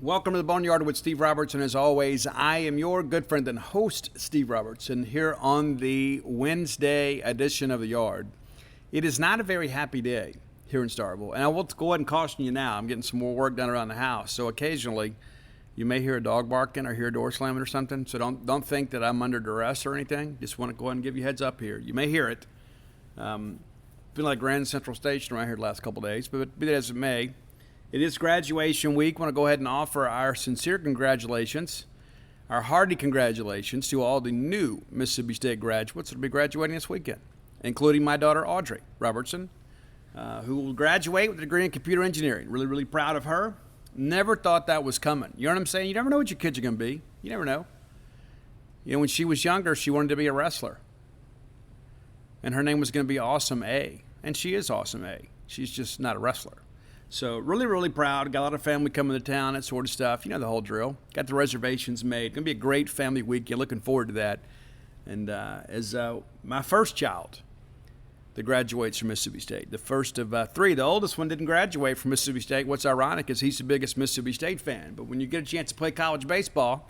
Welcome to the Boneyard with Steve Robertson. As always, I am your good friend and host, Steve Robertson, here on the Wednesday edition of the Yard. It is not a very happy day here in Starkville, and I will go ahead and caution you now. I'm getting some more work done around the house, so occasionally you may hear a dog barking or hear a door slamming or something. So don't think that I'm under duress or anything. Just want to go ahead and give you a heads up here. You may hear it. Been like Grand Central Station around here the last couple of days, but be that as it may. It is graduation week. I want to go ahead and offer our sincere congratulations, our hearty congratulations to all the new Mississippi State graduates that will be graduating this weekend, including my daughter Audrey Robertson, who will graduate with a degree in computer engineering. Really, really proud of her. Never thought that was coming. You know what I'm saying? You never know what your kids are going to be. You never know. You know, when she was younger, she wanted to be a wrestler. And her name was going to be Awesome A. And she is Awesome A. She's just not a wrestler. So really, really proud. Got a lot of family coming to town, that sort of stuff. You know the whole drill. Got the reservations made. Going to be a great family weekend. Looking forward to that. And as my first child that graduates from Mississippi State, the first of three. The oldest one didn't graduate from Mississippi State. What's ironic is he's the biggest Mississippi State fan. But when you get a chance to play college baseball,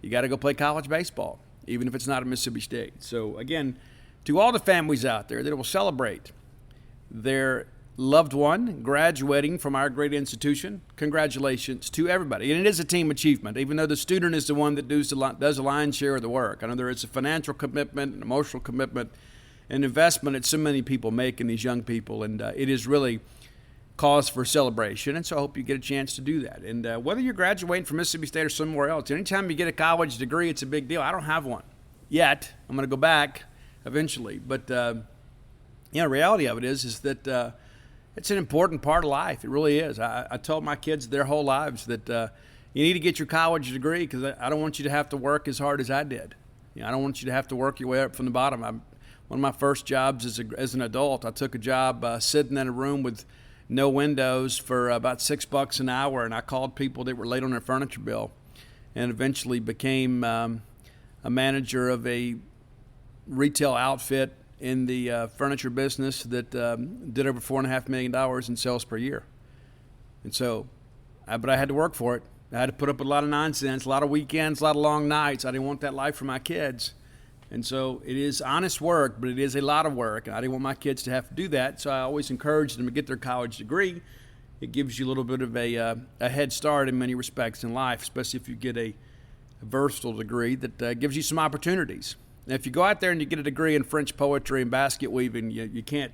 you got to go play college baseball, even if it's not at Mississippi State. So, again, to all the families out there that will celebrate their loved one graduating from our great institution, congratulations to everybody. And it is a team achievement, even though the student is the one that does the lion's share of the work. I know there is a financial commitment, an emotional commitment, an investment that so many people make in these young people, and it is really cause for celebration, and so I hope you get a chance to do that. And whether you're graduating from Mississippi State or somewhere else, anytime you get a college degree, it's a big deal. I don't have one yet. I'm going to go back eventually, but the reality of it is that it's an important part of life. It really is. I told my kids their whole lives that you need to get your college degree because I don't want you to have to work as hard as I did. I don't want you to have to work your way up from the bottom. One of my first jobs as an adult, I took a job sitting in a room with no windows for about $6 an hour, and I called people that were late on their furniture bill, and eventually became a manager of a retail outfit in the furniture business that did over $4.5 million in sales per year. And so, but I had to work for it. I had to put up with a lot of nonsense, a lot of weekends, a lot of long nights. I didn't want that life for my kids. And so it is honest work, but it is a lot of work. And I didn't want my kids to have to do that. So I always encouraged them to get their college degree. It gives you a little bit of a head start in many respects in life, especially if you get a versatile degree that gives you some opportunities. Now, if you go out there and you get a degree in French poetry and basket weaving, you can't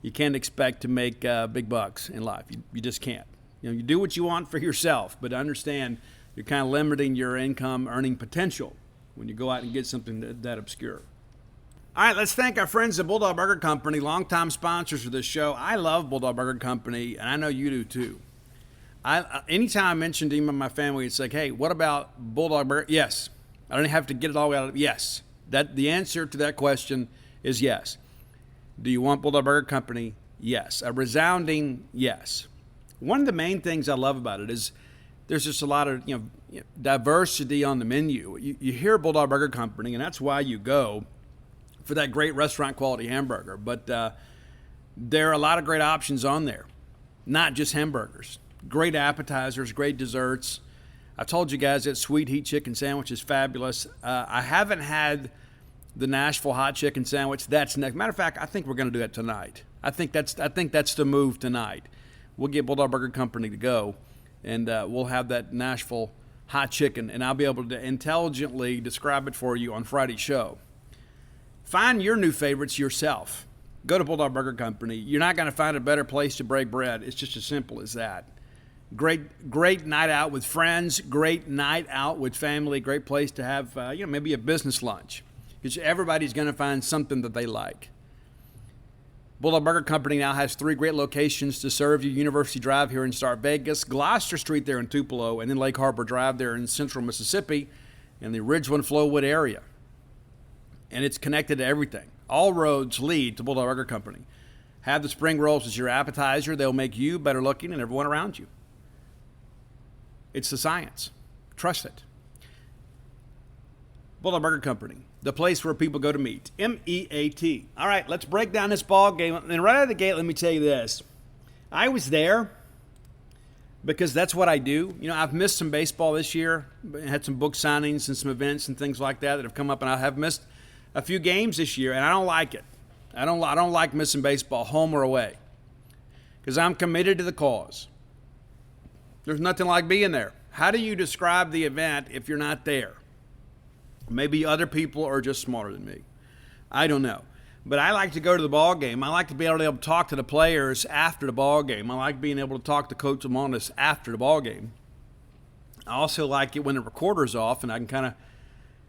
expect to make big bucks in life. You just can't. You do what you want for yourself, but understand you're kind of limiting your income earning potential when you go out and get something that obscure. All right, let's thank our friends at Bulldog Burger Company, longtime sponsors of this show. I love Bulldog Burger Company, and I know you do too. Anytime I mention to my family, it's like, hey, what about Bulldog Burger? Yes. I don't have to get it all out of it. Yes. The answer to that question is yes. Do you want Bulldog Burger Company? Yes. A resounding yes. One of the main things I love about it is there's just a lot of diversity on the menu. You hear Bulldog Burger Company, and that's why you go for that great restaurant quality hamburger. But there are a lot of great options on there, not just hamburgers. Great appetizers, great desserts. I told you guys that sweet heat chicken sandwich is fabulous. I haven't had the Nashville hot chicken sandwich. That's next. Matter of fact, I think we're going to do that tonight. I think that's the move tonight. We'll get Bulldog Burger Company to go, and we'll have that Nashville hot chicken, and I'll be able to intelligently describe it for you on Friday's show. Find your new favorites yourself. Go to Bulldog Burger Company. You're not going to find a better place to break bread. It's just as simple as that. Great night out with friends, great night out with family, great place to have, maybe a business lunch. Because everybody's going to find something that they like. Bulldog Burger Company now has 3 great locations to serve you. University Drive here in Star Vegas, Gloucester Street there in Tupelo, and then Lake Harbor Drive there in central Mississippi in the Ridgeland-Flowood area. And it's connected to everything. All roads lead to Bulldog Burger Company. Have the spring rolls as your appetizer. They'll make you better looking and everyone around you. It's the science. Trust it. Bulldog Burger Company, the place where people go to meet. M-E-A-T. All right, let's break down this ball game. And right out of the gate, let me tell you this. I was there. because that's what I do. I've missed some baseball this year, had some book signings and some events and things like that have come up, and I have missed a few games this year, and I don't like it. I don't like missing baseball, home or away, because I'm committed to the cause. There's nothing like being there. How do you describe the event if you're not there? Maybe other people are just smarter than me. I don't know. But I like to go to the ball game. I like to be able to talk to the players after the ball game. I like being able to talk to Coach Lamonis after the ball game. I also like it when the recorder's off and I can kind of,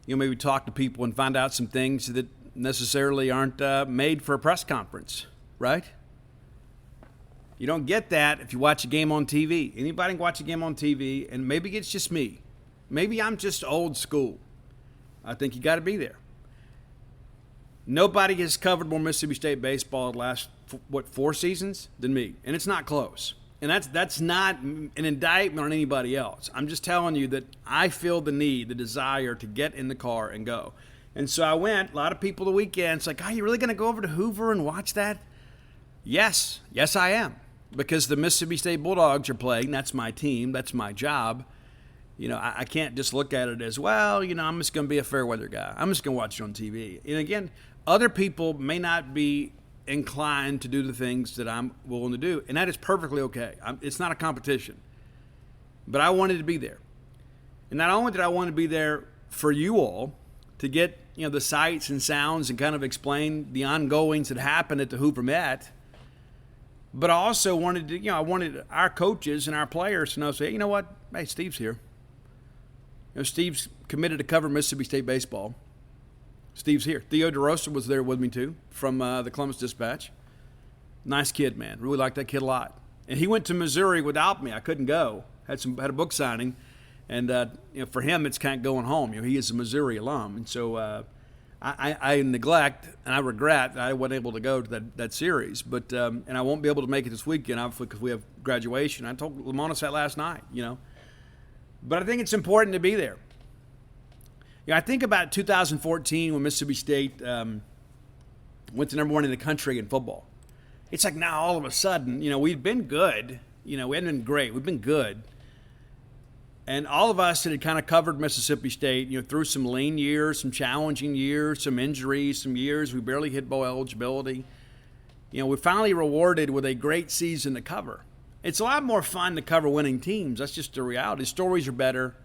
maybe talk to people and find out some things that necessarily aren't made for a press conference, right? You don't get that if you watch a game on TV. Anybody can watch a game on TV, and maybe it's just me. Maybe I'm just old school. I think you got to be there. Nobody has covered more Mississippi State baseball the last, 4 seasons than me, and it's not close. And that's not an indictment on anybody else. I'm just telling you that I feel the need, the desire to get in the car and go. And so I went. A lot of people the weekend, it's like, are you really going to go over to Hoover and watch that? Yes, I am. Because the Mississippi State Bulldogs are playing. That's my team. That's my job. I can't just look at it as, I'm just going to be a fair weather guy. I'm just going to watch it on TV. And again, other people may not be inclined to do the things that I'm willing to do, and that is perfectly okay. It's not a competition. But I wanted to be there. And not only did I want to be there for you all to get, the sights and sounds and kind of explain the ongoings that happened at the Hoover Met, but I also wanted to, I wanted our coaches and our players to know, say, you know what? Hey, Steve's here. Steve's committed to cover Mississippi State baseball. Steve's here. Theo DeRosa was there with me, too, from the Columbus Dispatch. Nice kid, man. Really liked that kid a lot. And he went to Missouri without me. I couldn't go. Had a book signing. And, for him, it's kind of going home. He is a Missouri alum. And so I neglect and I regret that I wasn't able to go to that series. But and I won't be able to make it this weekend, obviously, because we have graduation. I told Lamonis that last night, But I think it's important to be there. I think about 2014 when Mississippi State went to number 1 in the country in football. It's like now all of a sudden, we've been good. We hadn't been great. We've been good. And all of us that had kind of covered Mississippi State, through some lean years, some challenging years, some injuries, some years we barely hit bowl eligibility. We're finally rewarded with a great season to cover. It's a lot more fun to cover winning teams. That's just the reality. The stories are better.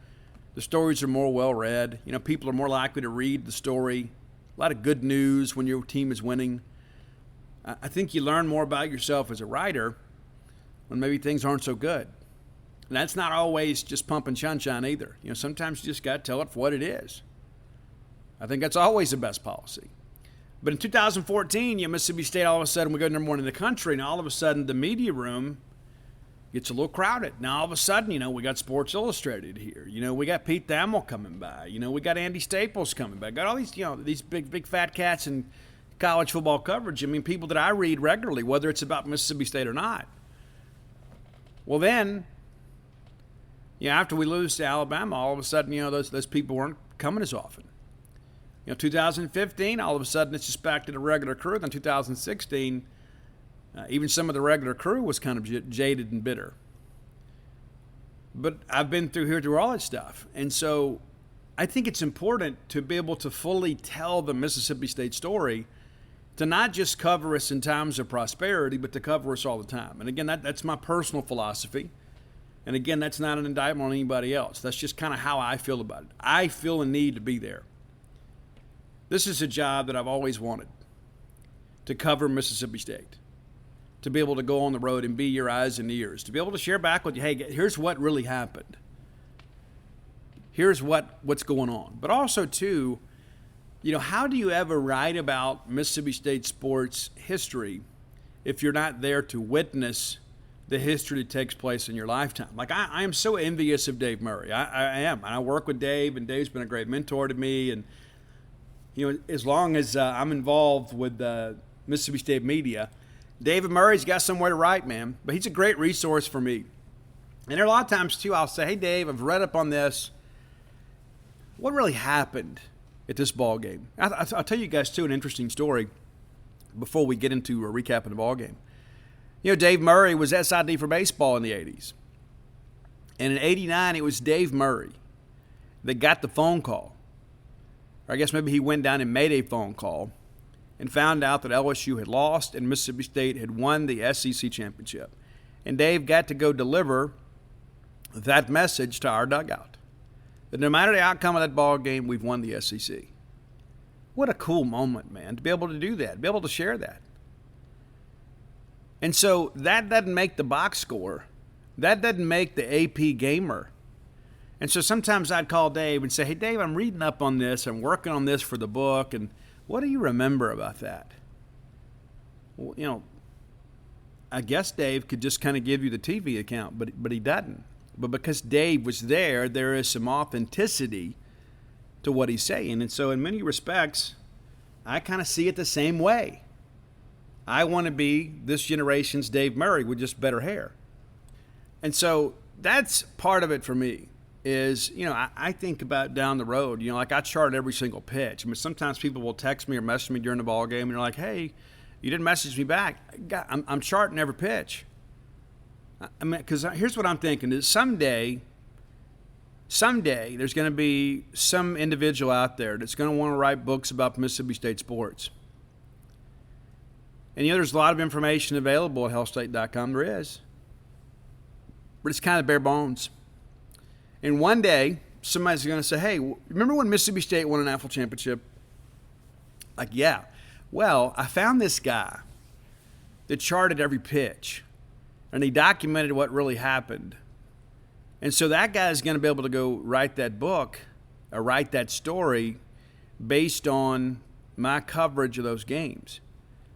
The stories are more well-read. People are more likely to read the story. A lot of good news when your team is winning. I think you learn more about yourself as a writer when maybe things aren't so good. And that's not always just pump and sunshine either. Sometimes you just got to tell it for what it is. I think that's always the best policy. But in 2014, Mississippi State, all of a sudden, we go number 1 in the country, and all of a sudden the media room gets a little crowded. Now, all of a sudden, we got Sports Illustrated here. We got Pete Thamel coming by. We got Andy Staples coming by. Got all these, these big fat cats in college football coverage. People that I read regularly, whether it's about Mississippi State or not. Well, then, after we lose to Alabama, all of a sudden, those people weren't coming as often. 2015, all of a sudden, it's just back to the regular crew. Then 2016, even some of the regular crew was kind of jaded and bitter. But I've been through all that stuff. And so I think it's important to be able to fully tell the Mississippi State story, to not just cover us in times of prosperity, but to cover us all the time. And again, that's my personal philosophy. And again, that's not an indictment on anybody else. That's just kind of how I feel about it. I feel a need to be there. This is a job that I've always wanted, to cover Mississippi State, to be able to go on the road and be your eyes and ears, to be able to share back with you, hey, here's what really happened. Here's what's going on. But also, too, how do you ever write about Mississippi State sports history if you're not there to witness the history that takes place in your lifetime? Like, I am so envious of Dave Murray. I am. And I work with Dave, and Dave's been a great mentor to me. And, as long as I'm involved with Mississippi State media, David Murray's got somewhere to write, man. But he's a great resource for me. And there are a lot of times, too, I'll say, hey, Dave, I've read up on this. What really happened at this ball game? I'll tell you guys, too, an interesting story before we get into a recap of the ball game. Dave Murray was SID for baseball in the 80s. And in 89, it was Dave Murray that got the phone call. Or I guess maybe he went down and made a phone call and found out that LSU had lost and Mississippi State had won the SEC championship. And Dave got to go deliver that message to our dugout, that no matter the outcome of that ball game, we've won the SEC. What a cool moment, man, to be able to do that, to be able to share that. And so that doesn't make the box score. That doesn't make the AP gamer. And so sometimes I'd call Dave and say, hey, Dave, I'm reading up on this. I'm working on this for the book. And what do you remember about that? Well, you know, I guess Dave could just kind of give you the TV account, but he doesn't. But because Dave was there, there is some authenticity to what he's saying. And so in many respects, I kind of see it the same way. I want to be this generation's Dave Murray with just better hair. And so that's part of it for me is, you know, I think about down the road, you know, like I chart every single pitch. I mean, sometimes people will text me or message me during the ball game and they're like, hey, you didn't message me back. I'm charting every pitch. I mean, because here's what I'm thinking is someday there's going to be some individual out there that's going to want to write books about Mississippi State sports. And, you know, there's a lot of information available at hellstate.com. There is. But it's kind of bare bones. And one day, somebody's going to say, hey, remember when Mississippi State won a national championship? Like, yeah. Well, I found this guy that charted every pitch, and he documented what really happened. And so that guy is going to be able to go write that book or write that story based on my coverage of those games.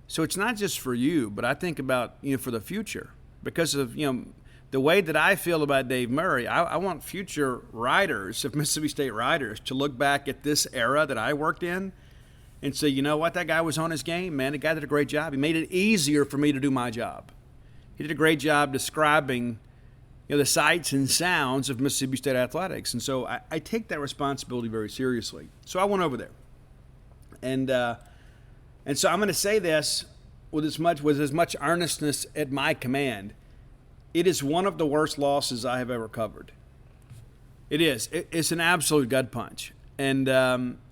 So it's not just for you, but I think about, you know, for the future. Because of, you know, the way that I feel about Dave Murray, I want future writers of Mississippi State writers to look back at this era that I worked in and say, you know what, that guy was on his game, man. The guy did a great job. He made it easier for me to do my job. He did a great job describing, you know, the sights and sounds of Mississippi State athletics. And so I take that responsibility very seriously. So I went over there. And so I'm going to say this with as much earnestness at my command. It is one of the worst losses I have ever covered. It is. It's an absolute gut punch. And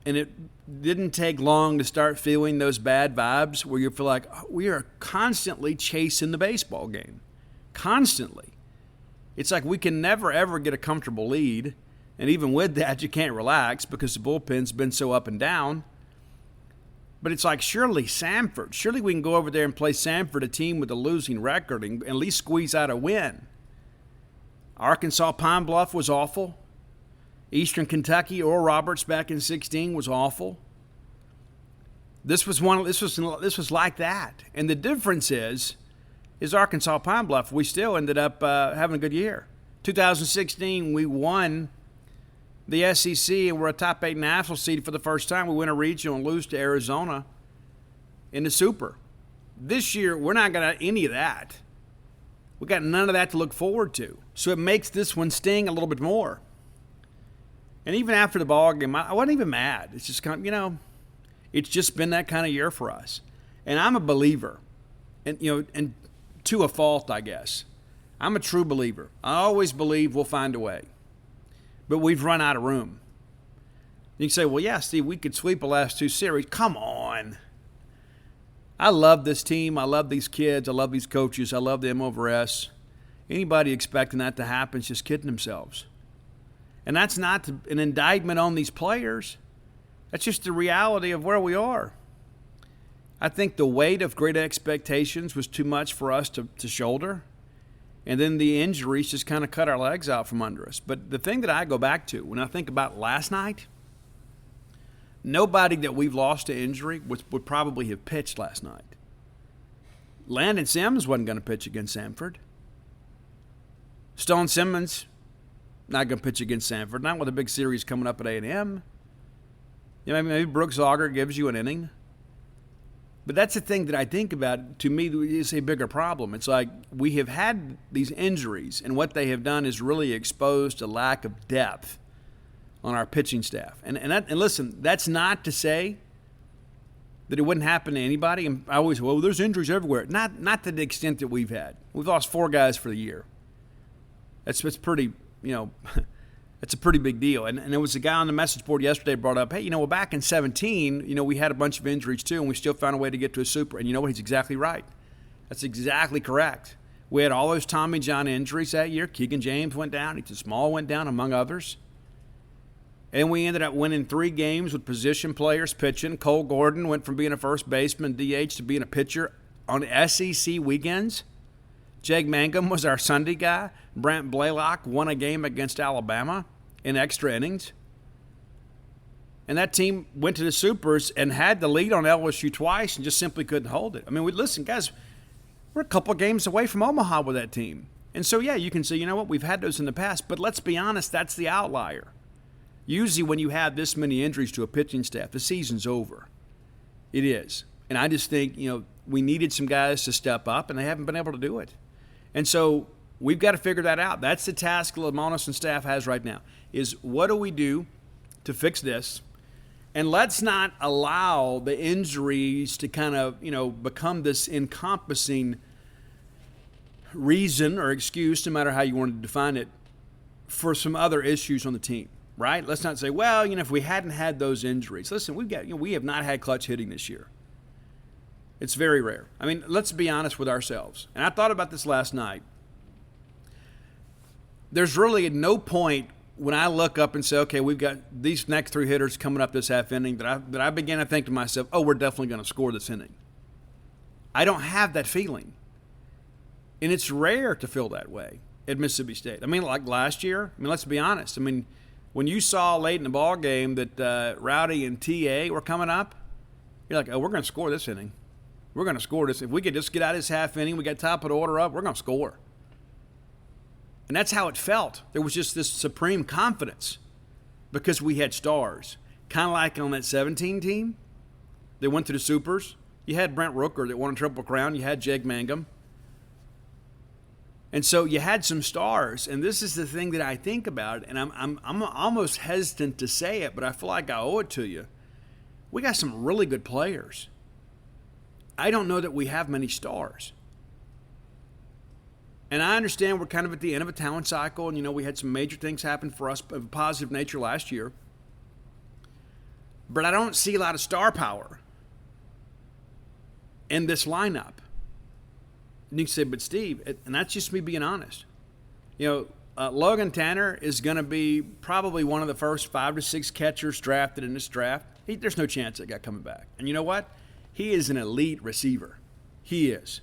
it didn't take long to start feeling those bad vibes where you feel like we are constantly chasing the baseball game. Constantly. It's like we can never, ever get a comfortable lead. And even with that, you can't relax because the bullpen's been so up and down. But it's like, surely we can go over there and play Samford, a team with a losing record, and at least squeeze out a win. Arkansas Pine Bluff was awful. Eastern Kentucky or Roberts back in 2016 was awful. This was like that. And the difference is Arkansas Pine Bluff, we still ended up having a good year. 2016, we won the SEC, and we're a top 8 national seed for the first time. We win a regional and lose to Arizona in the Super. This year, we're not going to any of that. We got none of that to look forward to. So it makes this one sting a little bit more. And even after the ball game, I wasn't even mad. It's just kind of, you know, it's just been that kind of year for us. And I'm a believer, and you know, and to a fault, I guess. I'm a true believer. I always believe we'll find a way. But we've run out of room. You can say, well, yeah, Steve, we could sweep the last 2 series. Come on. I love this team. I love these kids. I love these coaches. I love the M over S. Anybody expecting that to happen is just kidding themselves. And that's not an indictment on these players. That's just the reality of where we are. I think the weight of great expectations was too much for us to shoulder. And then the injuries just kind of cut our legs out from under us. But the thing that I go back to when I think about last night, nobody that we've lost to injury would probably have pitched last night. Landon Sims wasn't going to pitch against Samford. Stone Simmons not going to pitch against Samford. Not with a big series coming up at A&M. You know, maybe Brooks Auger gives you an inning. But that's the thing that I think about, to me, is a bigger problem. It's like we have had these injuries, and what they have done is really exposed a lack of depth on our pitching staff. And listen, that's not to say that it wouldn't happen to anybody. And I always, well, there's injuries everywhere. Not to the extent that we've had. We've lost 4 guys for the year. That's pretty it's a pretty big deal. And there was a guy on the message board yesterday brought up, hey, well, back in 2017, we had a bunch of injuries too, and we still found a way to get to a super. And you know what? He's exactly right. That's exactly correct. We had all those Tommy John injuries that year. Keegan James went down. Ethan Small went down, among others. And we ended up winning 3 games with position players pitching. Cole Gordon went from being a first baseman, DH, to being a pitcher on SEC weekends. Jake Mangum was our Sunday guy. Brent Blaylock won a game against Alabama in extra innings. And that team went to the Supers and had the lead on LSU twice and just simply couldn't hold it. I mean, listen, guys, we're a couple of games away from Omaha with that team. And so, yeah, you can say, you know what, we've had those in the past. But let's be honest, that's the outlier. Usually when you have this many injuries to a pitching staff, the season's over. It is. And I just think, we needed some guys to step up, and they haven't been able to do it. And so we've got to figure that out. That's the task Lamonis and staff has right now, is what do we do to fix this? And let's not allow the injuries to kind of, become this encompassing reason or excuse, no matter how you want to define it, for some other issues on the team. Right? Let's not say, well, if we hadn't had those injuries. Listen, we have not had clutch hitting this year. It's very rare. I mean, let's be honest with ourselves. And I thought about this last night. There's really no point when I look up and say, okay, we've got these next 3 hitters coming up this half inning that I begin to think to myself, oh, we're definitely going to score this inning. I don't have that feeling. And it's rare to feel that way at Mississippi State. I mean, like last year, let's be honest. When you saw late in the ball game that Rowdy and TA were coming up, you're like, oh, we're going to score this inning. We're going to score this. If we could just get out of this half inning, we got top of the order up, we're going to score. And that's how it felt. There was just this supreme confidence because we had stars. Kind of like on that 17 team that went to the Supers. You had Brent Rooker that won a Triple Crown. You had Jake Mangum. And so you had some stars, and this is the thing that I think about, and I'm almost hesitant to say it, but I feel like I owe it to you. We got some really good players. I don't know that we have many stars. And I understand we're kind of at the end of a talent cycle, and we had some major things happen for us of a positive nature last year. But I don't see a lot of star power in this lineup. And you can say, but Steve, and that's just me being honest. Logan Tanner is going to be probably one of the first 5 to 6 catchers drafted in this draft. There's no chance that guy coming back. And you know what? He is an elite receiver. He is.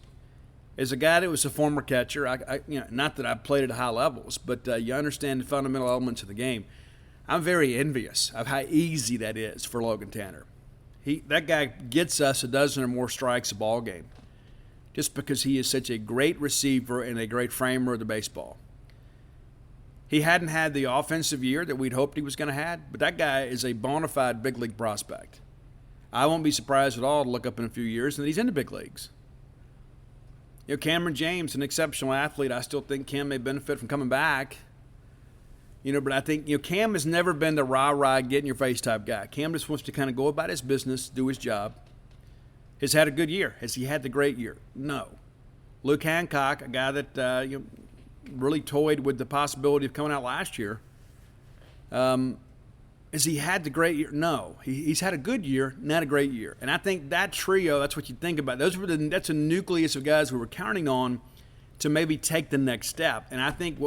As a guy that was a former catcher, not that I've played at high levels, but you understand the fundamental elements of the game. I'm very envious of how easy that is for Logan Tanner. That guy gets us a dozen or more strikes a ball game, just because he is such a great receiver and a great framer of the baseball. He hadn't had the offensive year that we'd hoped he was going to have, but that guy is a bona fide big league prospect. I won't be surprised at all to look up in a few years and he's in the big leagues. Cameron James, an exceptional athlete. I still think Cam may benefit from coming back. But I think, Cam has never been the rah-rah, get-in-your-face type guy. Cam just wants to kind of go about his business, do his job. Has had a good year. Has he had the great year? No. Luke Hancock, a guy that really toyed with the possibility of coming out last year. Has he had the great year? No. He's had a good year, not a great year. And I think that trio, that's what you think about. That's a nucleus of guys we were counting on to maybe take the next step. And I think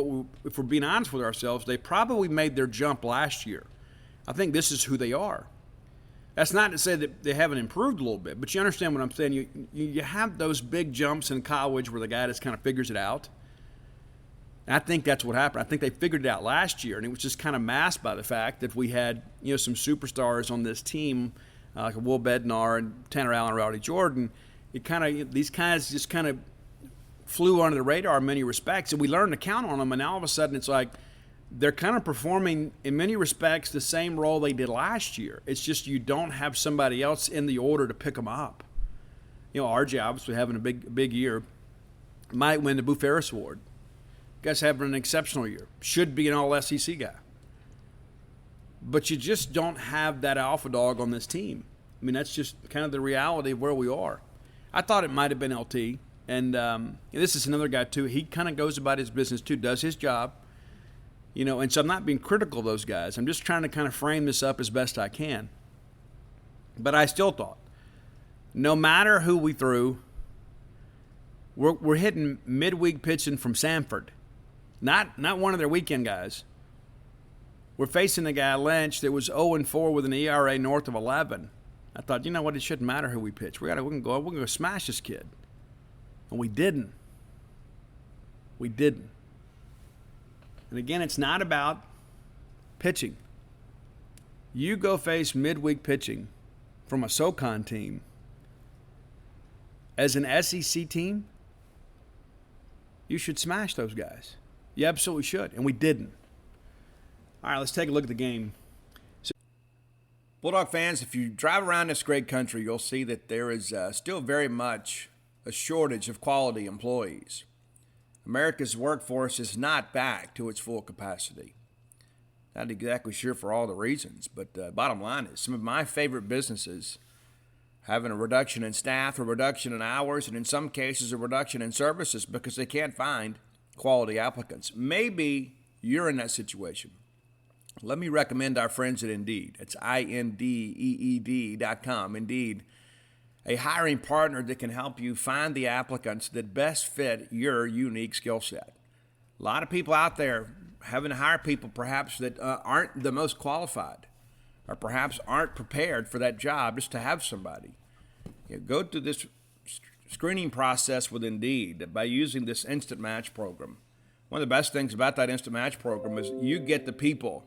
if we're being honest with ourselves, they probably made their jump last year. I think this is who they are. That's not to say that they haven't improved a little bit, but you understand what I'm saying. You have those big jumps in college where the guy just kind of figures it out. And I think that's what happened. I think they figured it out last year, and it was just kind of masked by the fact that we had some superstars on this team, like Will Bednar and Tanner Allen, Rowdy Jordan. These guys just kind of flew under the radar in many respects, and we learned to count on them. And now all of a sudden, it's like they're kind of performing in many respects the same role they did last year. It's just you don't have somebody else in the order to pick them up. RJ obviously having a big year, might win the Boo Ferris Award. Guy's having an exceptional year. Should be an all-SEC guy. But you just don't have that alpha dog on this team. That's just kind of the reality of where we are. I thought it might have been LT. And this is another guy, too. He kind of goes about his business, too, does his job. And so I'm not being critical of those guys. I'm just trying to kind of frame this up as best I can. But I still thought, no matter who we threw, we're hitting midweek pitching from Samford, not one of their weekend guys. We're facing a guy, Lynch, that was 0-4 with an ERA north of 11. I thought, you know what? It shouldn't matter who we pitch. We're gonna go smash this kid, and we didn't. We didn't. And again, it's not about pitching. You go face midweek pitching from a SoCon team as an SEC team, you should smash those guys. You absolutely should, and we didn't. All right, let's take a look at the game. Bulldog fans, if you drive around this great country, you'll see that there is still very much a shortage of quality employees. America's workforce is not back to its full capacity. Not exactly sure for all the reasons, but bottom line is some of my favorite businesses having a reduction in staff, a reduction in hours, and in some cases a reduction in services because they can't find quality applicants. Maybe you're in that situation. Let me recommend our friends at Indeed. It's INDEED.com. Indeed, a hiring partner that can help you find the applicants that best fit your unique skill set. A lot of people out there having to hire people perhaps that aren't the most qualified or perhaps aren't prepared for that job just to have somebody. Go through this screening process with Indeed by using this Instant Match program. One of the best things about that Instant Match program is you get the people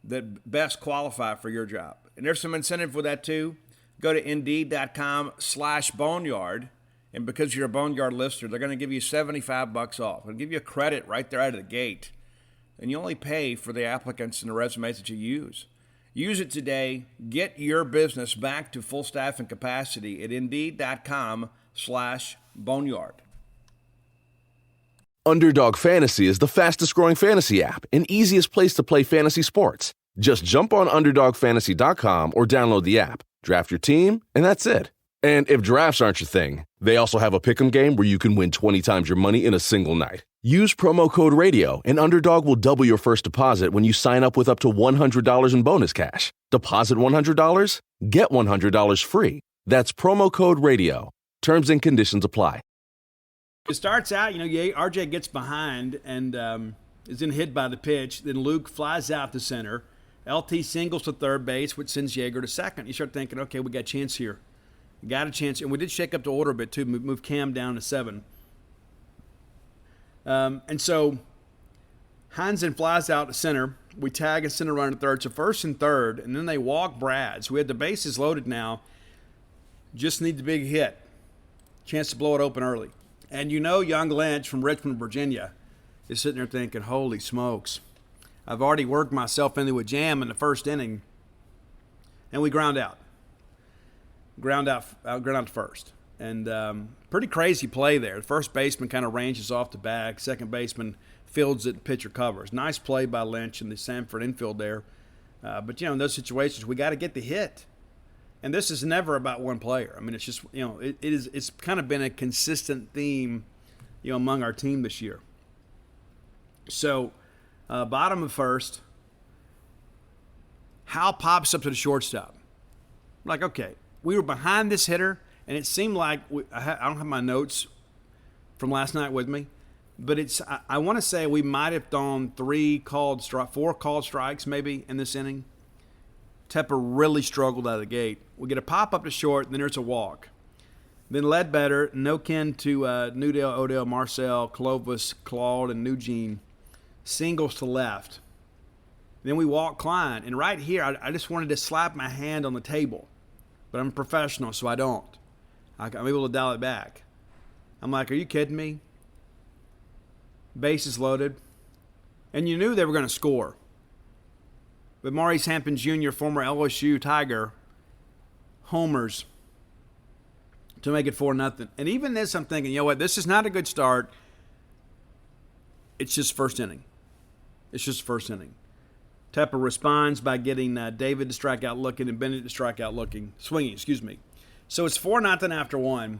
that best qualify for your job. And there's some incentive for that too. Go to Indeed.com/Boneyard, and because you're a Boneyard listener, they're going to give you $75 off. They'll give you a credit right there out of the gate. And you only pay for the applicants and the resumes that you use. Use it today. Get your business back to full staffing capacity at Indeed.com/Boneyard. Underdog Fantasy is the fastest growing fantasy app and easiest place to play fantasy sports. Just jump on UnderdogFantasy.com or download the app, draft your team, and that's it. And if drafts aren't your thing, they also have a pick'em game where you can win 20 times your money in a single night. Use promo code RADIO, and Underdog will double your first deposit when you sign up with up to $100 in bonus cash. Deposit $100, get $100 free. That's promo code RADIO. Terms and conditions apply. It starts out, RJ gets behind and is then hit by the pitch. Then Luke flies out to center. LT singles to third base, which sends Yeager to second. You start thinking, okay, we got a chance here. We got a chance. And we did shake up the order a bit, too. Move Cam down to 7. And so Heinzen flies out to center. We tag a center runner to third. So first and third, and then they walk Brad. So we had the bases loaded now. Just need the big hit. Chance to blow it open early. And young Lynch from Richmond, Virginia is sitting there thinking, holy smokes. I've already worked myself into a jam in the first inning. And we ground out. Ground out to first. And pretty crazy play there. The first baseman kind of ranges off the bag. Second baseman fields it and pitcher covers. Nice play by Lynch in the Samford infield there. But, in those situations, we got to get the hit. And this is never about one player. I mean, it's just, it's kind of been a consistent theme, among our team this year. So, bottom of first, Hal pops up to the shortstop. Like, okay, we were behind this hitter, and it seemed like I don't have my notes from last night with me, but I want to say we might have thrown 4 called strikes maybe in this inning. Tepper really struggled out of the gate. We get a pop up to short, and then there's a walk. Then Ledbetter, no kin to Newdale, Odell, Marcel, Clovis, Claude, and Nugene, singles to left. Then we walk Klein. And right here, I just wanted to slap my hand on the table. But I'm a professional, so I don't. I'm able to dial it back. I'm like, are you kidding me? Bases loaded. And you knew they were going to score. But Maurice Hampton Jr., former LSU Tiger, homers to make it 4-0. And even this, I'm thinking, this is not a good start. It's just first inning. Tepper responds by getting David to strike out looking and Bennett to strike out looking. Swinging, excuse me. So it's 4-0 after 1.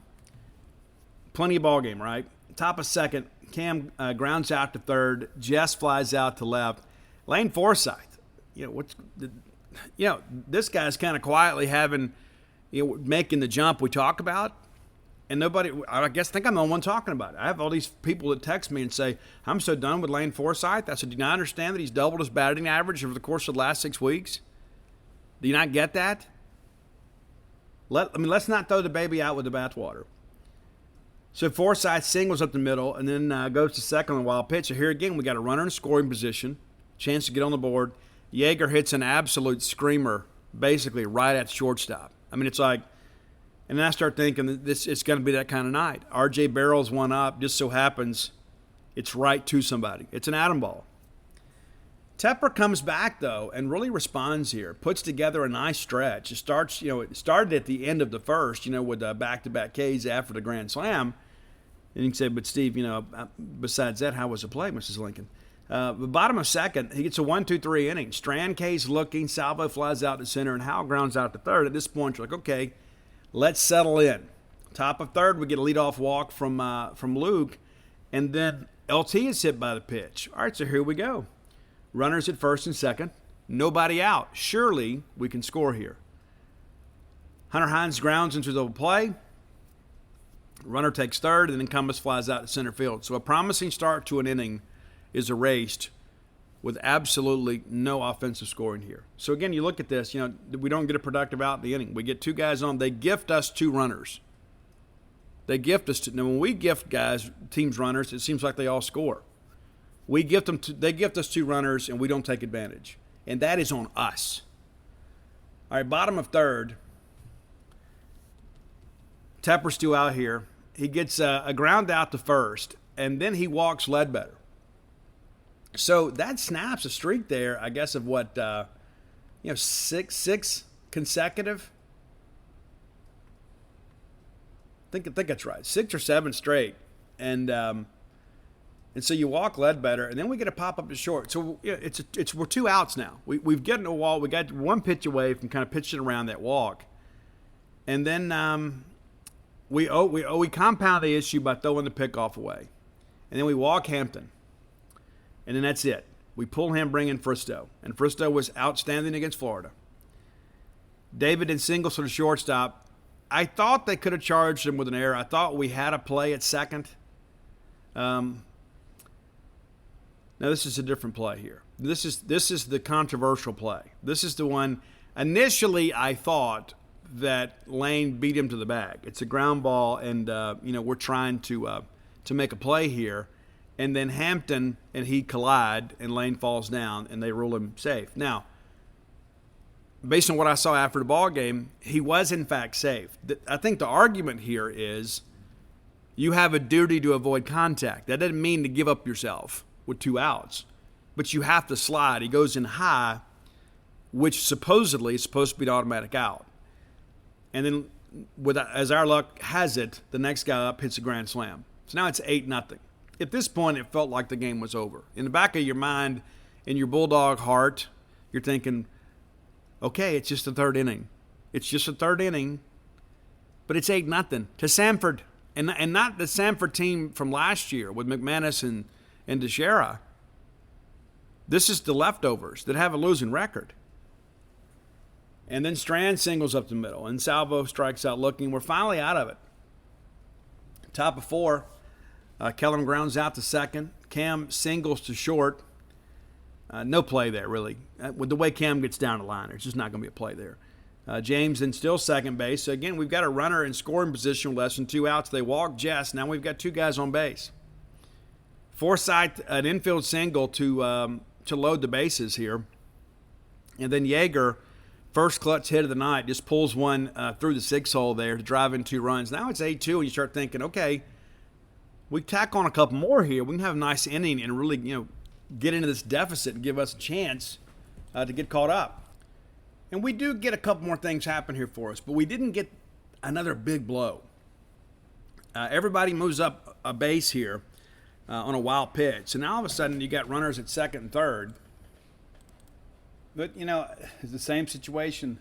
Plenty of ball game, right? top of second, Cam grounds out to third. Jess flies out to left. Lane Forsythe, this guy's kind of quietly making the jump we talk about. And nobody, I think I'm the only one talking about it. I have all these people that text me and say, I'm so done with Lane Forsythe. I said, do you not understand that he's doubled his batting average over the course of the last 6 weeks? Do you not get that? Let's not throw the baby out with the bathwater. So Forsythe singles up the middle and then goes to second on a wild pitch. So here again, we got a runner in scoring position, chance to get on the board. Yeager hits an absolute screamer, basically right at shortstop. It's like, and then I start thinking that it's going to be that kind of night. R.J. barrels one up, just so happens it's right to somebody. It's an atom ball. Tepper comes back, though, and really responds here, puts together a nice stretch. It started at the end of the first, with back-to-back Ks after the grand slam. And you can say, but Steve, besides that, how was the play, Mrs. Lincoln? The bottom of second, he gets a 1-2-3 inning. Strand K's looking, Salvo flies out to center, and Howell grounds out to third. At this point, you're like, okay, let's settle in. Top of third, we get a leadoff walk from Luke, and then LT is hit by the pitch. All right, so here we go. Runners at first and second. Nobody out. Surely we can score here. Hunter Hines grounds into the play. Runner takes third, and then Cumbus flies out to center field. So a promising start to an inning is erased with absolutely no offensive scoring here. So again, you look at this, we don't get a productive out in the inning. We get two guys on. They gift us two runners. They gift us two. Now, when we gift teams runners, it seems like they all score. They gift us two runners, and we don't take advantage. And that is on us. All right, bottom of third. Tepper's still out here. He gets a ground out to first, and then he walks Ledbetter. So that snaps a streak there, I guess, of what, six consecutive? I think that's right. 6 or 7 straight. And so you walk Ledbetter, and then we get a pop up to short. So we're 2 outs now. We've gotten a wall. We got one pitch away from kind of pitching around that walk. And then we compound the issue by throwing the pickoff away. And then we walk Hampton. And then that's it. We pull him, bring in Fristow. And Fristow was outstanding against Florida. David in singles for the shortstop. I thought they could have charged him with an error. I thought we had a play at second. Now this is a different play here. This is the controversial play. This is the one. Initially, I thought that Lane beat him to the bag. It's a ground ball, and we're trying to make a play here. And then Hampton and he collide, and Lane falls down, and they rule him safe. Now, based on what I saw after the ball game, he was in fact safe. I think the argument here is you have a duty to avoid contact. That doesn't mean to give up yourself with 2 outs, but you have to slide. He goes in high, which supposedly is supposed to be an automatic out. And then, as our luck has it, the next guy up hits a grand slam. So now it's 8-0. At this point, it felt like the game was over. In the back of your mind, in your Bulldog heart, you're thinking, okay, it's just the third inning. It's just the third inning, but it's 8-0 to Samford. And not the Samford team from last year with McManus and DeShera. This is the leftovers that have a losing record. And then Strand singles up the middle, and Salvo strikes out looking. We're finally out of it. Top of 4. Kellum grounds out to second. Cam singles to short. No play there, really. With the way Cam gets down the line, there's just not going to be a play there. James then still second base. So, again, we've got a runner in scoring position with less than 2 outs. They walk Jess. Now we've got 2 guys on base. Forsythe, an infield single to load the bases here. And then Yeager, first clutch hit of the night, just pulls one through the 6-hole there to drive in 2 runs. Now it's 8-2, and you start thinking, okay, we tack on a couple more here. We can have a nice inning and really, get into this deficit and give us a chance to get caught up. And we do get a couple more things happen here for us, but we didn't get another big blow. Everybody moves up a base here on a wild pitch. And now all of a sudden you got runners at second and third. But, it's the same situation.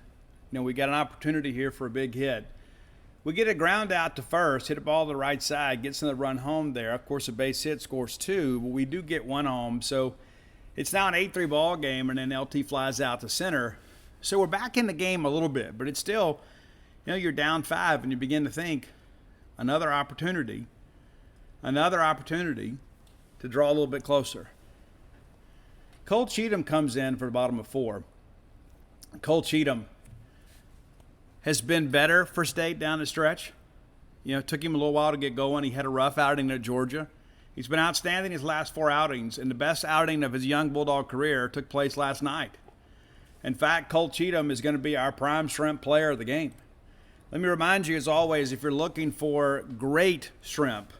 We got an opportunity here for a big hit. We get a ground out to first, hit a ball to the right side, gets in the run home there. Of course, a base hit scores 2, but we do get 1 home. So it's now an 8-3 ball game, and then LT flies out to center. So we're back in the game a little bit, but it's still, you're down 5, and you begin to think another opportunity to draw a little bit closer. Cole Cheatham comes in for the bottom of 4. Cole Cheatham has been better for State down the stretch. Took him a little while to get going. He had a rough outing at Georgia. He's been outstanding his last 4 outings, and the best outing of his young Bulldog career took place last night. In fact, Cole Cheatham is going to be our prime shrimp player of the game. Let me remind you, as always, if you're looking for great shrimp,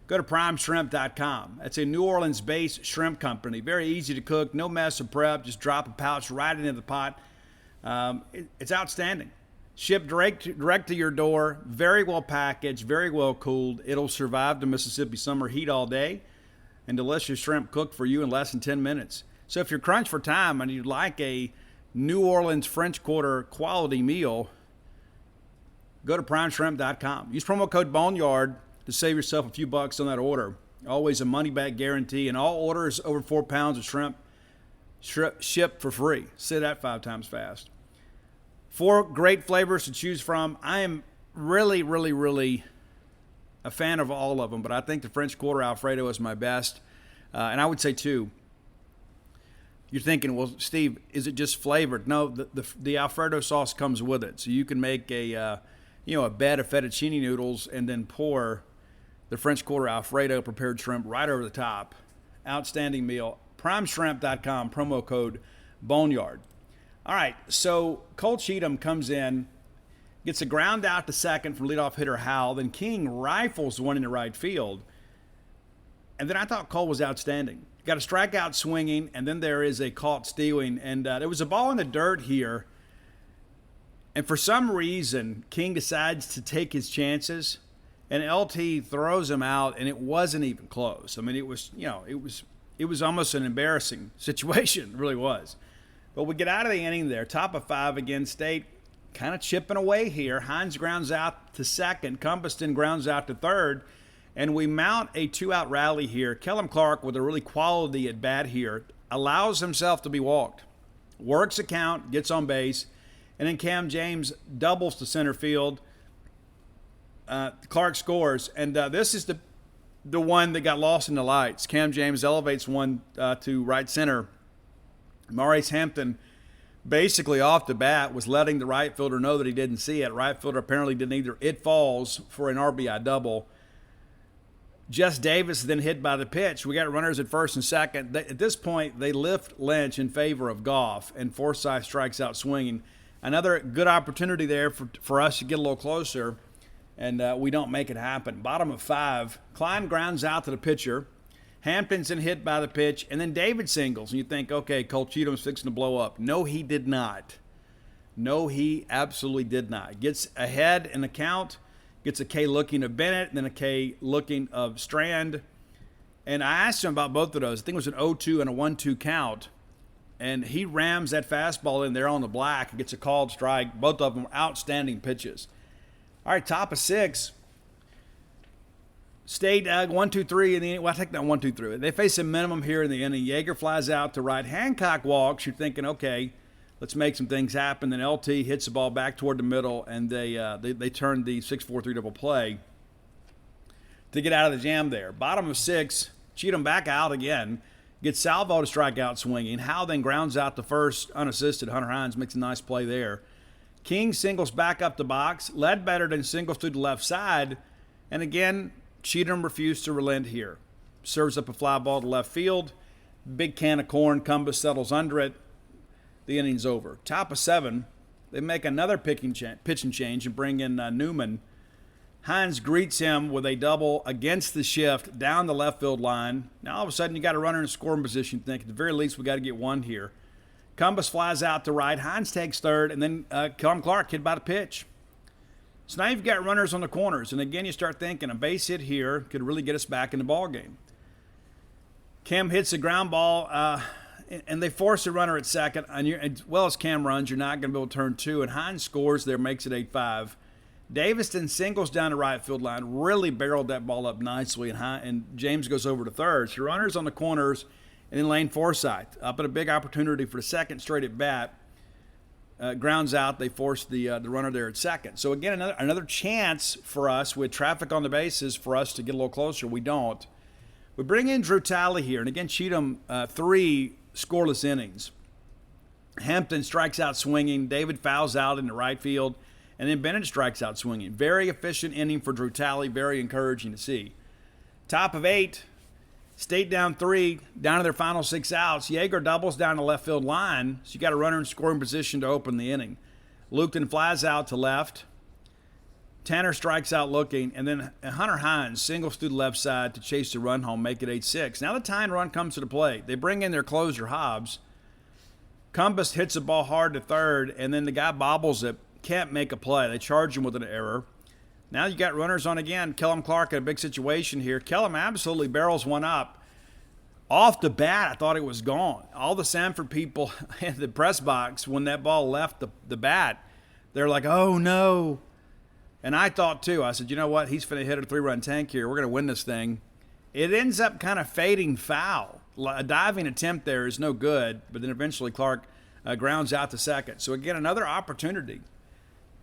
go to primeshrimp.com. That's a New Orleans-based shrimp company. Very easy to cook, no mess of prep. Just drop a pouch right into the pot. It's outstanding. Shipped direct to your door, very well packaged, very well cooled. It'll survive the Mississippi summer heat all day, and delicious shrimp cooked for you in less than 10 minutes. So if you're crunched for time and you'd like a New Orleans French Quarter quality meal, go to primeshrimp.com. Use promo code Boneyard to save yourself a few bucks on that order. Always a money-back guarantee, and all orders over 4 pounds of shrimp shipped for free. Say that 5 times fast. 4 great flavors to choose from. I am really, really, really a fan of all of them, but I think the French Quarter Alfredo is my best. And I would say 2. You're thinking, well, Steve, is it just flavored? No, the Alfredo sauce comes with it. So you can make a bed of fettuccine noodles and then pour the French Quarter Alfredo prepared shrimp right over the top. Outstanding meal. Primeshrimp.com, promo code Boneyard. All right, so Cole Cheatham comes in, gets a ground out to second from leadoff hitter Howell. Then King rifles one into right field. And then I thought Cole was outstanding. Got a strikeout swinging, and then there is a caught stealing. And there was a ball in the dirt here. And for some reason, King decides to take his chances, and LT throws him out, and it wasn't even close. I mean, it was almost an embarrassing situation. It really was. But we get out of the inning there, top of 5 again. State kind of chipping away here. Hines grounds out to second. Cumbeston grounds out to third. And we mount a 2-out rally here. Kellum Clark, with a really quality at bat here, allows himself to be walked. Works a count, gets on base. And then Cam James doubles to center field. Clark scores. And this is the one that got lost in the lights. Cam James elevates one to right center. Maurice Hampton, basically off the bat, was letting the right fielder know that he didn't see it. Right fielder apparently didn't either. It falls for an RBI double. Jess Davis then hit by the pitch. We got runners at first and second. At this point, they lift Lynch in favor of Goff, and Forsythe strikes out swinging. Another good opportunity there for us to get a little closer, and we don't make it happen. Bottom of 5, Klein grounds out to the pitcher. Hampton's then hit by the pitch, and then David singles. And you think, okay, Cole Cheatham's fixing to blow up. No, he did not. No, he absolutely did not. Gets ahead in the count, gets a K looking of Bennett, then a K looking of Strand. And I asked him about both of those. I think it was an 0-2 and a 1-2 count. And he rams that fastball in there on the black and gets a called strike. Both of them outstanding pitches. All right, top of 6. State 1-2-3 in the inning. Well, I take that 1-2-3. They face a minimum here in the inning. Yeager flies out to right. Hancock walks. You're thinking, okay, let's make some things happen. Then LT hits the ball back toward the middle, and they turn the 6-4-3 double play to get out of the jam there. Bottom of 6, Cheatham back out again. Gets Salvo to strike out swinging. Howe then grounds out the first unassisted. Hunter Hines makes a nice play there. King singles back up the box. Ledbetter then singles to the left side. And again, Cheatham refused to relent here. Serves up a fly ball to left field. Big can of corn. Cumbus settles under it. The inning's over. Top of 7, they make another pitching change and bring in Newman. Hines greets him with a double against the shift down the left field line. Now all of a sudden you got a runner in scoring position. You think at the very least we got to get one here. Cumbus flies out to right. Hines takes third, and then Kellum Clark hit by the pitch. So now you've got runners on the corners, and again you start thinking a base hit here could really get us back in the ball game. Cam hits a ground ball, and they force a runner at second. And as well as Cam runs, you're not going to be able to turn 2, and Hines scores there, makes it 8-5. Davis then singles down the right field line, really barreled that ball up nicely, and James goes over to third. So runners on the corners, and then Lane Forsythe up at a big opportunity for the second straight at bat. Grounds out. They force the runner there at second. So again, another chance for us with traffic on the bases for us to get a little closer. We don't. We bring in Drew Talley here, and again, Cheatham 3 scoreless innings. Hampton strikes out swinging. David fouls out in the right field. And then Bennett strikes out swinging. Very efficient inning for Drew Talley. Very encouraging to see. Top of 8, State down 3, down to their final 6 outs. Yeager doubles down the left field line, so you got a runner in scoring position to open the inning. Lukton flies out to left. Tanner strikes out looking, and then Hunter Hines singles through the left side to chase the run home, make it 8-6. Now the tying run comes to the plate. They bring in their closer, Hobbs. Cumbus hits the ball hard to third, and then the guy bobbles it. Can't make a play. They charge him with an error. Now you got runners on again. Kellum Clark in a big situation here. Kellum absolutely barrels one up. Off the bat, I thought it was gone. All the Samford people in the press box, when that ball left the bat, they're like, oh, no. And I thought, too. I said, you know what? He's going to hit a 3-run tank here. We're going to win this thing. It ends up kind of fading foul. A diving attempt there is no good, but then eventually Clark grounds out to second. So, again, another opportunity.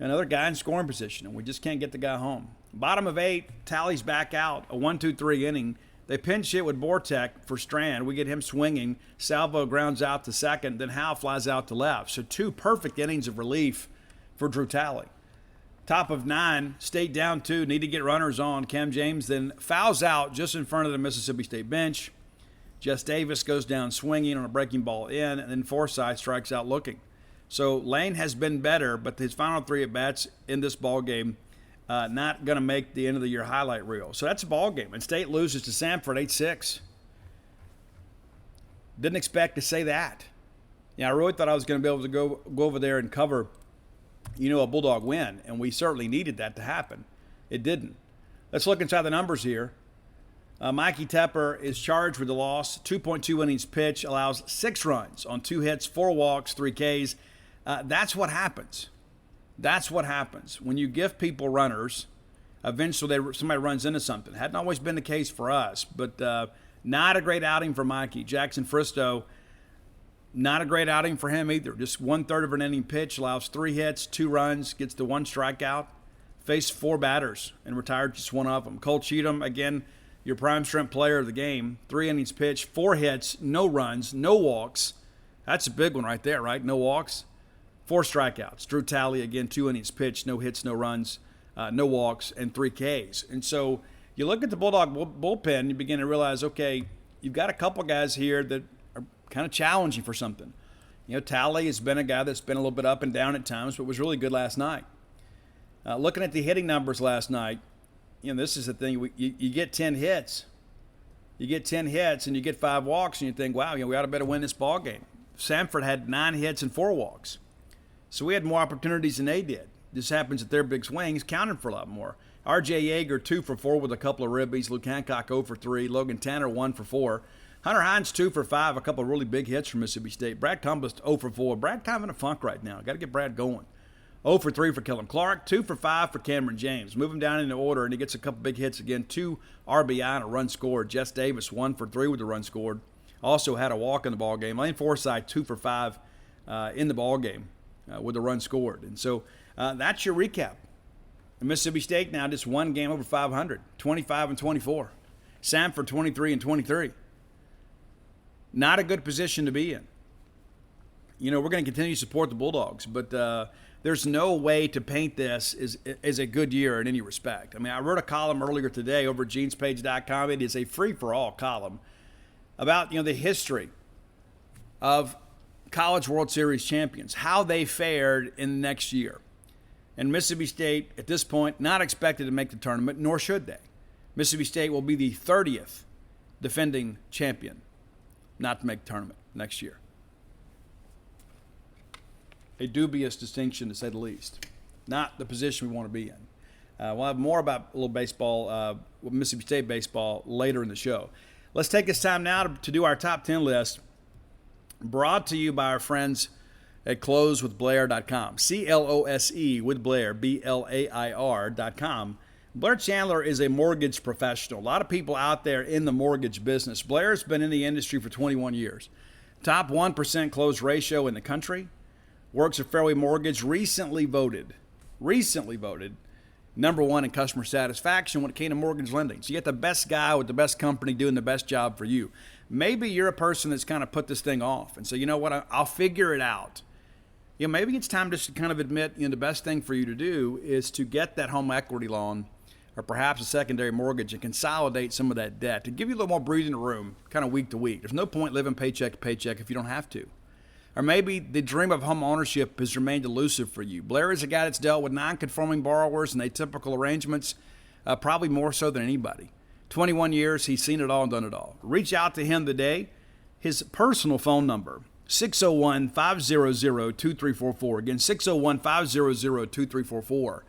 Another guy in scoring position, and we just can't get the guy home. Bottom of 8, Tally's back out, a 1-2-3 inning. They pinch hit with Bortek for Strand. We get him swinging. Salvo grounds out to second, then Howe flies out to left. So 2 perfect innings of relief for Drew Talley. Top of 9, State down 2, need to get runners on. Cam James then fouls out just in front of the Mississippi State bench. Jess Davis goes down swinging on a breaking ball in, and then Forsythe strikes out looking. So Lane has been better, but his final 3 at-bats in this ball game not going to make the end of the year highlight reel. So that's a ball game. And State loses to Samford 8-6. Didn't expect to say that. I really thought I was going to be able to go over there and cover, a Bulldog win, and we certainly needed that to happen. It didn't. Let's look inside the numbers here. Mikey Tepper is charged with the loss. 2.2 innings pitch, allows 6 runs on 2 hits, 4 walks, 3 Ks. That's what happens. That's what happens. When you give people runners, eventually somebody runs into something. Hadn't always been the case for us, but not a great outing for Mikey. Jackson Fristow, not a great outing for him either. Just 1/3 of an inning pitch, allows 3 hits, 2 runs, gets the 1 strikeout, faced 4 batters, and retired just 1 of them. Cole Cheatham, again, your prime strength player of the game. 3 innings pitched, 4 hits, no runs, no walks. That's a big one right there, right? No walks. 4 strikeouts. Drew Talley, again, 2 innings pitched, no hits, no runs, no walks, and 3 Ks. And so you look at the Bulldog bullpen, and you begin to realize, okay, you've got a couple guys here that are kind of challenging for something. Talley has been a guy that's been a little bit up and down at times, but was really good last night. Looking at the hitting numbers last night, this is the thing. You get 10 hits. You get 10 hits, and you get 5 walks, and you think, wow, we ought to better win this ball game. Samford had 9 hits and 4 walks. So we had more opportunities than they did. This happens at their big swings, counted for a lot more. R.J. Yeager, 2 for 4 with a couple of ribbies. Luke Hancock, 0 for 3. Logan Tanner, 1 for 4. Hunter Hines, 2 for 5, a couple of really big hits from Mississippi State. Brad Cumbus, 0 for 4. Brad kind of in a funk right now. Got to get Brad going. 0 for 3 for Kellum Clark, 2 for 5 for Cameron James. Move him down in the order, and he gets a couple big hits again. 2 RBI and a run scored. Jess Davis, 1 for 3 with the run scored. Also had a walk in the ball game. Lane Forsythe, 2 for 5 in the ball game with a run scored. And so that's your recap. Mississippi State now just 1 game over 500, 25-24. Samford 23-23. Not a good position to be in. We're going to continue to support the Bulldogs, but there's no way to paint this as a good year in any respect. I wrote a column earlier today over at genespage.com. It is a free-for-all column about, the history of College World Series champions, how they fared in the next year. And Mississippi State, at this point, not expected to make the tournament, nor should they. Mississippi State will be the 30th defending champion not to make the tournament next year. A dubious distinction, to say the least. Not the position we want to be in. We'll have more about a little baseball, Mississippi State baseball, later in the show. Let's take this time now to do our top 10 list, brought to you by our friends at closewithblair.com. CLOSE with Blair, BLAIR.com. Blair Chandler is a mortgage professional. A lot of people out there in the mortgage business. Blair's been in the industry for 21 years. Top 1% close ratio in the country. Works at Fairway Mortgage. Recently voted number one in customer satisfaction when it came to mortgage lending. So you get the best guy with the best company doing the best job for you. Maybe you're a person that's kind of put this thing off and say, you know what, I'll figure it out. Maybe it's time just to kind of admit, the best thing for you to do is to get that home equity loan or perhaps a secondary mortgage and consolidate some of that debt to give you a little more breathing room kind of week to week. There's no point living paycheck to paycheck if you don't have to. Or maybe the dream of home ownership has remained elusive for you. Blair is a guy that's dealt with non-conforming borrowers and atypical arrangements, probably more so than anybody. 21 years, he's seen it all and done it all. Reach out to him today. His personal phone number, 601-500-2344. Again, 601-500-2344.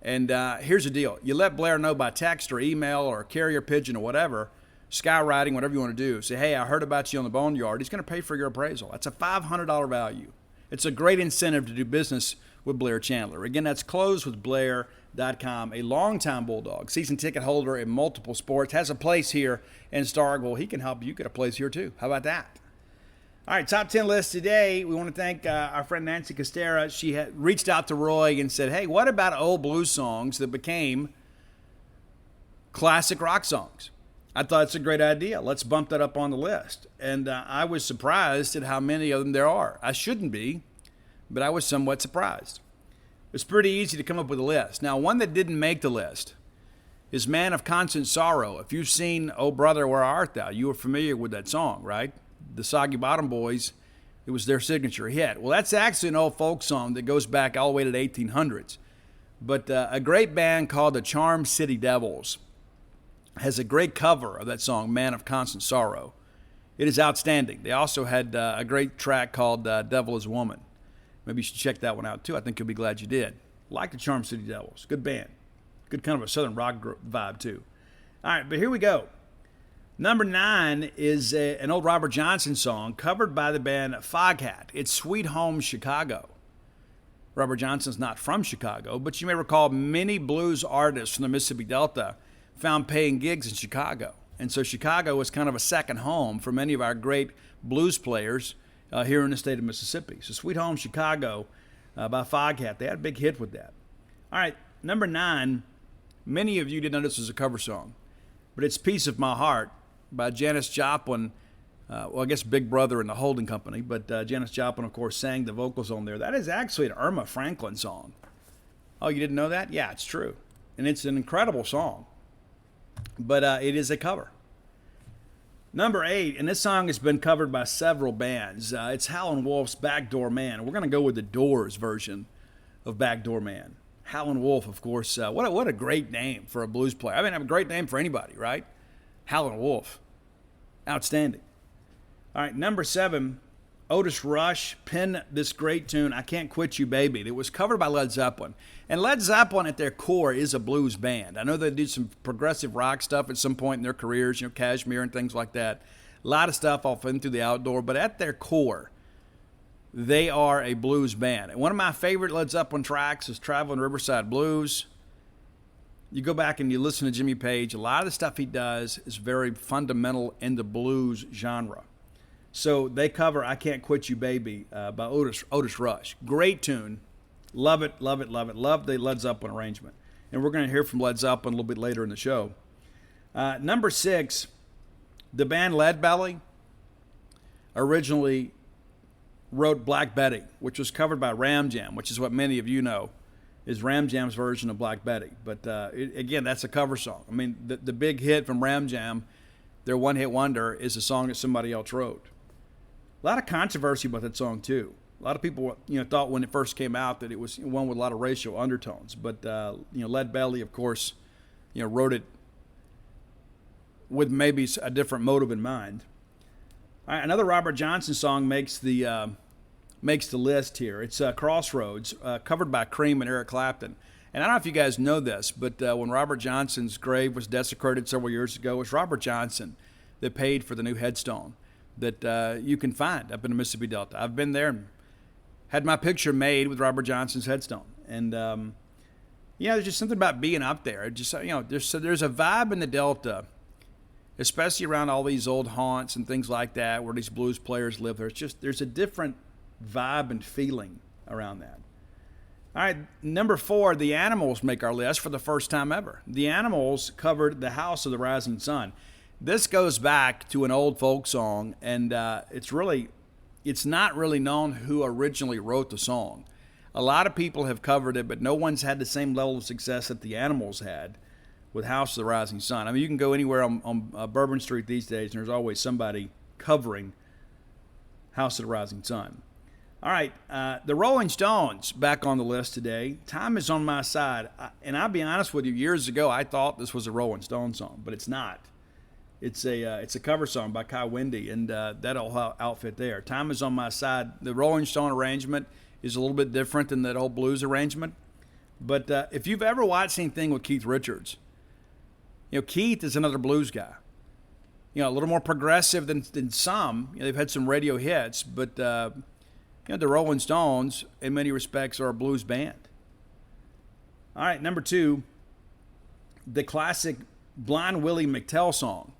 And here's the deal. You let Blair know by text or email or carrier pigeon or whatever, skywriting, whatever you want to do. Say, hey, I heard about you on the Boneyard. He's going to pay for your appraisal. That's a $500 value. It's a great incentive to do business with Blair Chandler. Again, that's closewithblair.com, a longtime Bulldog, season ticket holder in multiple sports, has a place here in Starkville. He can help you get a place here too. How about that? All right, top 10 list today. We want to thank our friend Nancy Costera. She had reached out to Roy and said, hey, what about old blues songs that became classic rock songs? I thought it's a great idea. Let's bump that up on the list. And I was surprised at how many of them there are. I shouldn't be, but I was somewhat surprised. It's pretty easy to come up with a list. Now, one that didn't make the list is Man of Constant Sorrow. If you've seen Oh Brother, Where Art Thou, you are familiar with that song, right? The Soggy Bottom Boys, it was their signature hit. Well, that's actually an old folk song that goes back all the way to the 1800s. But a great band called the Charm City Devils has a great cover of that song, Man of Constant Sorrow. It is outstanding. They also had a great track called Devil is a Woman. Maybe you should check that one out too. I think you'll be glad you did. Like the Charm City Devils. Good band. Good kind of a southern rock vibe too. All right, but here we go. Number 9 is an old Robert Johnson song covered by the band Foghat. It's Sweet Home Chicago. Robert Johnson's not from Chicago, but you may recall many blues artists from the Mississippi Delta found paying gigs in Chicago. And so Chicago was kind of a second home for many of our great blues players here in the state of Mississippi. So Sweet Home Chicago by Foghat. They had a big hit with that. All right, number 9, many of you didn't know this was a cover song, but it's Piece of My Heart by Janice Joplin. Well, I guess Big Brother and the Holding Company, but Janice Joplin, of course, sang the vocals on there. That is actually an Irma Franklin song. Oh, you didn't know that? Yeah, it's true. And it's an incredible song. But it is a cover. Number 8, and this song has been covered by several bands. It's Howlin' Wolf's Backdoor Man. We're going to go with the Doors version of Backdoor Man. Howlin' Wolf, of course. What a great name for a blues player. I mean, a great name for anybody, right? Howlin' Wolf. Outstanding. All right, number 7, Otis Rush penned this great tune, I Can't Quit You, Baby. It was covered by Led Zeppelin. And Led Zeppelin at their core is a blues band. I know they did some progressive rock stuff at some point in their careers, Kashmir and things like that. A lot of stuff off into the outdoor, but at their core, they are a blues band. And one of my favorite Led Zeppelin tracks is Traveling Riverside Blues. You go back and you listen to Jimmy Page, a lot of the stuff he does is very fundamental in the blues genre. So they cover I Can't Quit You, Baby by Otis Rush. Great tune. Love it, love it, love it. Love the Led Zeppelin arrangement. And we're going to hear from Led Zeppelin a little bit later in the show. Number 6, the band Lead Belly originally wrote Black Betty, which was covered by Ram Jam, which is what many of you know is Ram Jam's version of Black Betty. But again, that's a cover song. I mean, the big hit from Ram Jam, their one-hit wonder, is a song that somebody else wrote. A lot of controversy about that song, too. A lot of people, thought when it first came out that it was one with a lot of racial undertones. But, Lead Belly, of course, wrote it with maybe a different motive in mind. All right, another Robert Johnson song makes the list here. It's Crossroads, covered by Cream and Eric Clapton. And I don't know if you guys know this, but when Robert Johnson's grave was desecrated several years ago, it was Robert Johnson that paid for the new headstone that you can find up in the Mississippi Delta. I've been there, and had my picture made with Robert Johnson's headstone. And, there's just something about being up there. It just, there's a vibe in the Delta, especially around all these old haunts and things like that where these blues players live. There's a different vibe and feeling around that. All right, number 4, the Animals make our list for the first time ever. The Animals covered The House of the Rising Sun. This goes back to an old folk song, and it's not really known who originally wrote the song. A lot of people have covered it, but no one's had the same level of success that the Animals had with House of the Rising Sun. I mean, you can go anywhere on Bourbon Street these days, and there's always somebody covering House of the Rising Sun. All right, the Rolling Stones back on the list today. Time is on my side. And I'll be honest with you, years ago I thought this was a Rolling Stone song, but it's not. It's a cover song by Kai Wendy, and that old outfit there. Time is on my side. The Rolling Stone arrangement is a little bit different than that old blues arrangement. But if you've ever watched anything with Keith Richards, Keith is another blues guy. A little more progressive than some. They've had some radio hits, but the Rolling Stones, in many respects, are a blues band. All right, number 2, the classic Blind Willie McTell song,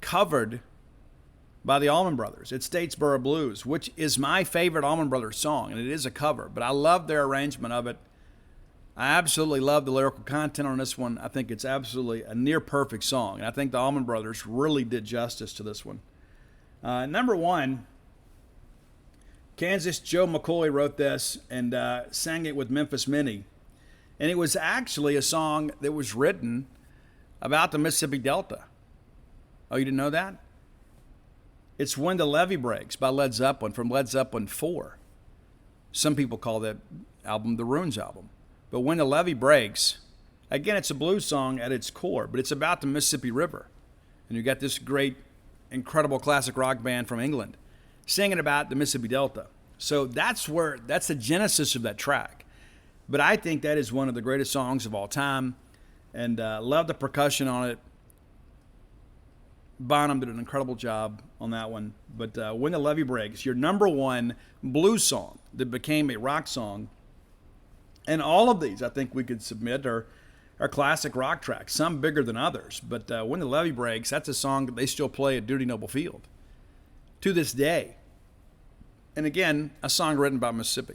covered by the Allman Brothers. It's Statesboro Blues, which is my favorite Allman Brothers song, and it is a cover, but I love their arrangement of it. I absolutely love the lyrical content on this one. I think it's absolutely a near-perfect song, and I think the Allman Brothers really did justice to this one. Number 1, Kansas Joe McCoy wrote this and sang it with Memphis Minnie. And it was actually a song that was written about the Mississippi Delta. Oh, you didn't know that? It's When the Levee Breaks by Led Zeppelin from Led Zeppelin 4. Some people call that album the Ruins album. But When the Levee Breaks, again, it's a blues song at its core, but it's about the Mississippi River. And you got this great, incredible classic rock band from England singing about the Mississippi Delta. So that's the genesis of that track. But I think that is one of the greatest songs of all time, and love the percussion on it. Bonham did an incredible job on that one. But When the Levee Breaks, your number 1 blues song that became a rock song. And all of these, I think we could submit, are classic rock tracks, some bigger than others. But When the Levee Breaks, that's a song that they still play at Duty Noble Field to this day. And again, a song written by Mississippi.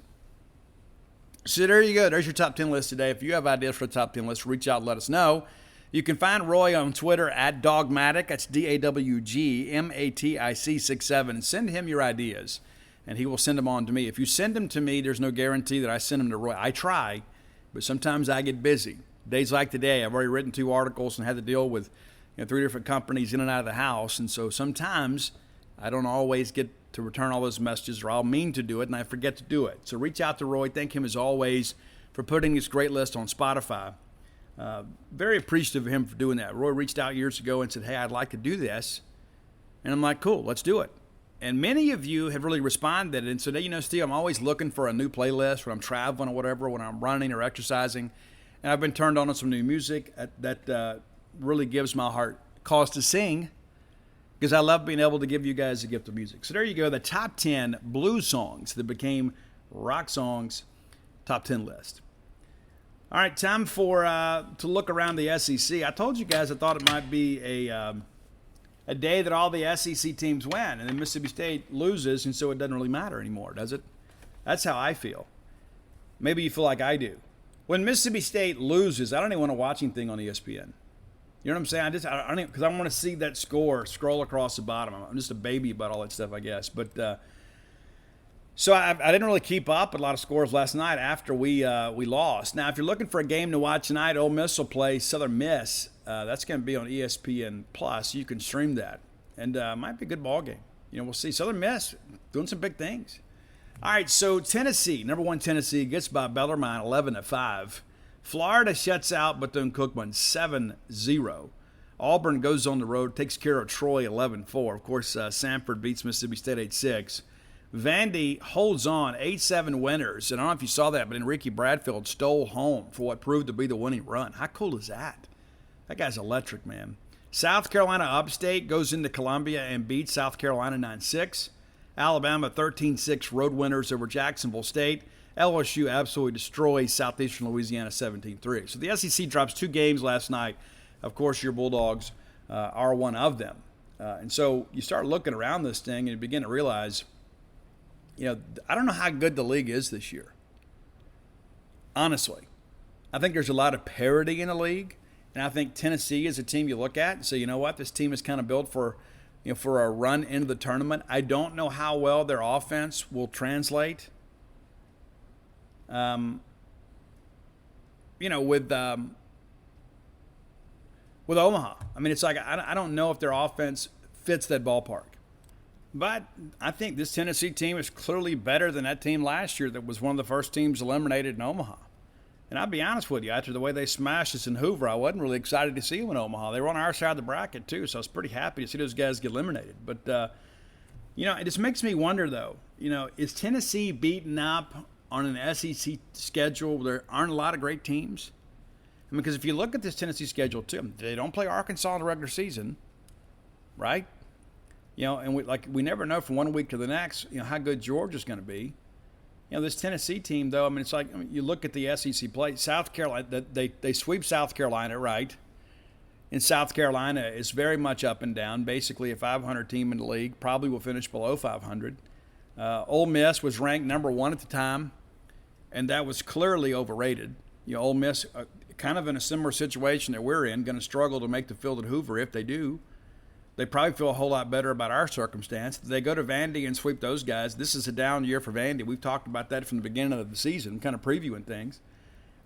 So there you go. There's your top 10 list today. If you have ideas for the top 10 list, reach out and let us know. You can find Roy on Twitter at Dogmatic. That's DAWGMATIC 67. And send him your ideas, and he will send them on to me. If you send them to me, there's no guarantee that I send them to Roy. I try, but sometimes I get busy. Days like today, I've already written 2 articles and had to deal with 3 different companies in and out of the house. And so sometimes I don't always get to return all those messages, or I'll mean to do it and I forget to do it. So reach out to Roy. Thank him as always for putting this great list on Spotify. Very appreciative of him for doing that. Roy reached out years ago and said, hey, I'd like to do this. And I'm like, cool, let's do it. And many of you have really responded. And so, Steve, I'm always looking for a new playlist when I'm traveling or whatever, when I'm running or exercising. And I've been turned on to some new music that really gives my heart cause to sing, because I love being able to give you guys a gift of music. So there you go, the top 10 blues songs that became rock songs, top 10 list. All right, time for to look around the SEC. I told you guys I thought it might be a day that all the SEC teams win, and then Mississippi State loses, and so it doesn't really matter anymore, does it? That's how I feel. Maybe you feel like I do. When Mississippi State loses, I don't even want to watch anything on ESPN. You know what I'm saying? I don't, because I want to see that score scroll across the bottom. I'm just a baby about all that stuff, I guess. But so I didn't really keep up with a lot of scores last night after we lost. Now, if you're looking for a game to watch tonight, Ole Miss will play Southern Miss. That's going to be on ESPN Plus. You can stream that, and it might be a good ball game. We'll see. Southern Miss doing some big things. All right, so Tennessee, number 1 Tennessee gets by Bellarmine 11-5. Florida shuts out Bethune-Cookman 7-0. Auburn goes on the road, takes care of Troy 11-4. Of course, Samford beats Mississippi State 8-6. Vandy holds on, 8-7 winners. And I don't know if you saw that, but Enrique Bradfield stole home for what proved to be the winning run. How cool is that? That guy's electric, man. South Carolina Upstate goes into Columbia and beats South Carolina 9-6. Alabama 13-6 road winners over Jacksonville State. LSU absolutely destroys Southeastern Louisiana 17-3. So the SEC drops 2 games last night. Of course, your Bulldogs are one of them. And so you start looking around this thing and you begin to realize, I don't know how good the league is this year. Honestly, I think there's a lot of parity in the league. And I think Tennessee is a team you look at and say, you know what, this team is kind of built for a run into the tournament. I don't know how well their offense will translate. With Omaha. I mean, it's like I don't know if their offense fits that ballpark. But I think this Tennessee team is clearly better than that team last year that was one of the first teams eliminated in Omaha. And I'll be honest with you, after the way they smashed us in Hoover, I wasn't really excited to see them in Omaha. They were on our side of the bracket, too, so I was pretty happy to see those guys get eliminated. But, it just makes me wonder, though, is Tennessee beaten up on an SEC schedule where there aren't a lot of great teams? I mean, because if you look at this Tennessee schedule, too, they don't play Arkansas in the regular season, right? And we never know from one week to the next, how good Georgia's going to be. This Tennessee team, though, it's like you look at the SEC play. South Carolina, they sweep South Carolina, right? And South Carolina is very much up and down. Basically, a 500 team in the league, probably will finish below 500. Ole Miss was ranked number 1 at the time, and that was clearly overrated. Ole Miss, kind of in a similar situation that we're in, going to struggle to make the field at Hoover if they do. They probably feel a whole lot better about our circumstance. They go to Vandy and sweep those guys. This is a down year for Vandy. We've talked about that from the beginning of the season, kind of previewing things.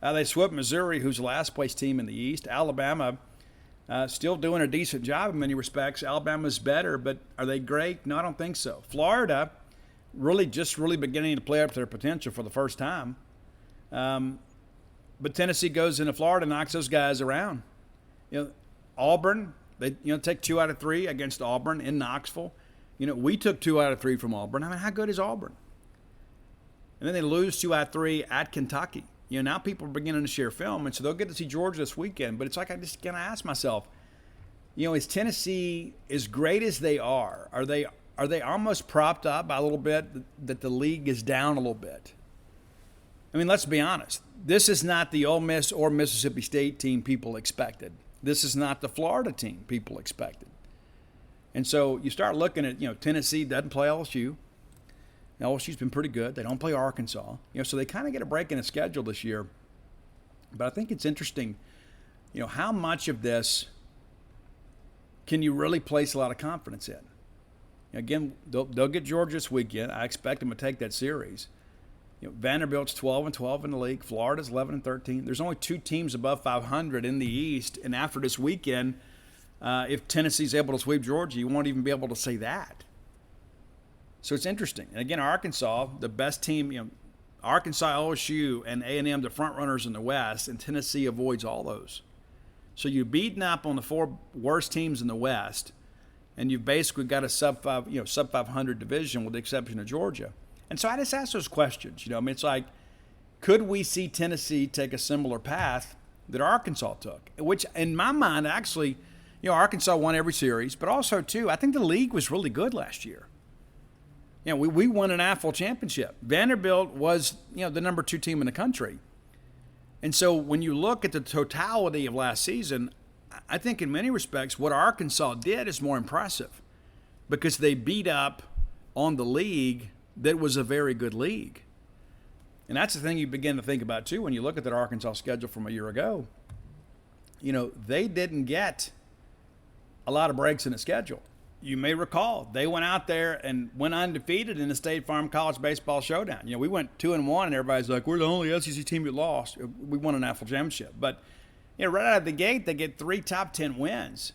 They swept Missouri, who's the last-place team in the East. Alabama still doing a decent job in many respects. Alabama's better, but are they great? No, I don't think so. Florida really beginning to play up to their potential for the first time. But Tennessee goes into Florida and knocks those guys around. Auburn, they take 2 out of 3 against Auburn in Knoxville. We took 2 out of 3 from Auburn. I mean, how good is Auburn? And then they lose 2 out of 3 at Kentucky. Now people are beginning to share film, and so they'll get to see Georgia this weekend. But it's like I just got to ask myself, is Tennessee as great as they are? Are they almost propped up by a little bit that the league is down a little bit? I mean, let's be honest. This is not the Ole Miss or Mississippi State team people expected. This is not the Florida team people expected. And so you start looking at, Tennessee doesn't play LSU. LSU's been pretty good. They don't play Arkansas. So they kind of get a break in the schedule this year. But I think it's interesting, how much of this can you really place a lot of confidence in? Again, they'll get Georgia this weekend. I expect them to take that series. Vanderbilt's 12-12 in the league. Florida's 11-13. There's only 2 teams above 500 in the East. And after this weekend, if Tennessee's able to sweep Georgia, you won't even be able to say that. So it's interesting. And again, Arkansas, the best team, Arkansas, LSU, and A&M, the front runners in the West, and Tennessee avoids all those. So you've beaten up on the 4 worst teams in the West, and you've basically got a sub 500 division with the exception of Georgia. And so I just ask those questions. It's like, could we see Tennessee take a similar path that Arkansas took? Which, in my mind, actually, Arkansas won every series, but also, too, I think the league was really good last year. We won an AFL championship. Vanderbilt was, the number 2 team in the country. And so when you look at the totality of last season, I think in many respects what Arkansas did is more impressive because they beat up on the league that was a very good league. And that's the thing you begin to think about, too, when you look at that Arkansas schedule from a year ago. They didn't get a lot of breaks in the schedule. You may recall they went out there and went undefeated in the State Farm College Baseball Showdown. We went 2-1, and everybody's like, we're the only SEC team that lost. We won an AFL championship. But right out of the gate, they get 3 top 10 wins.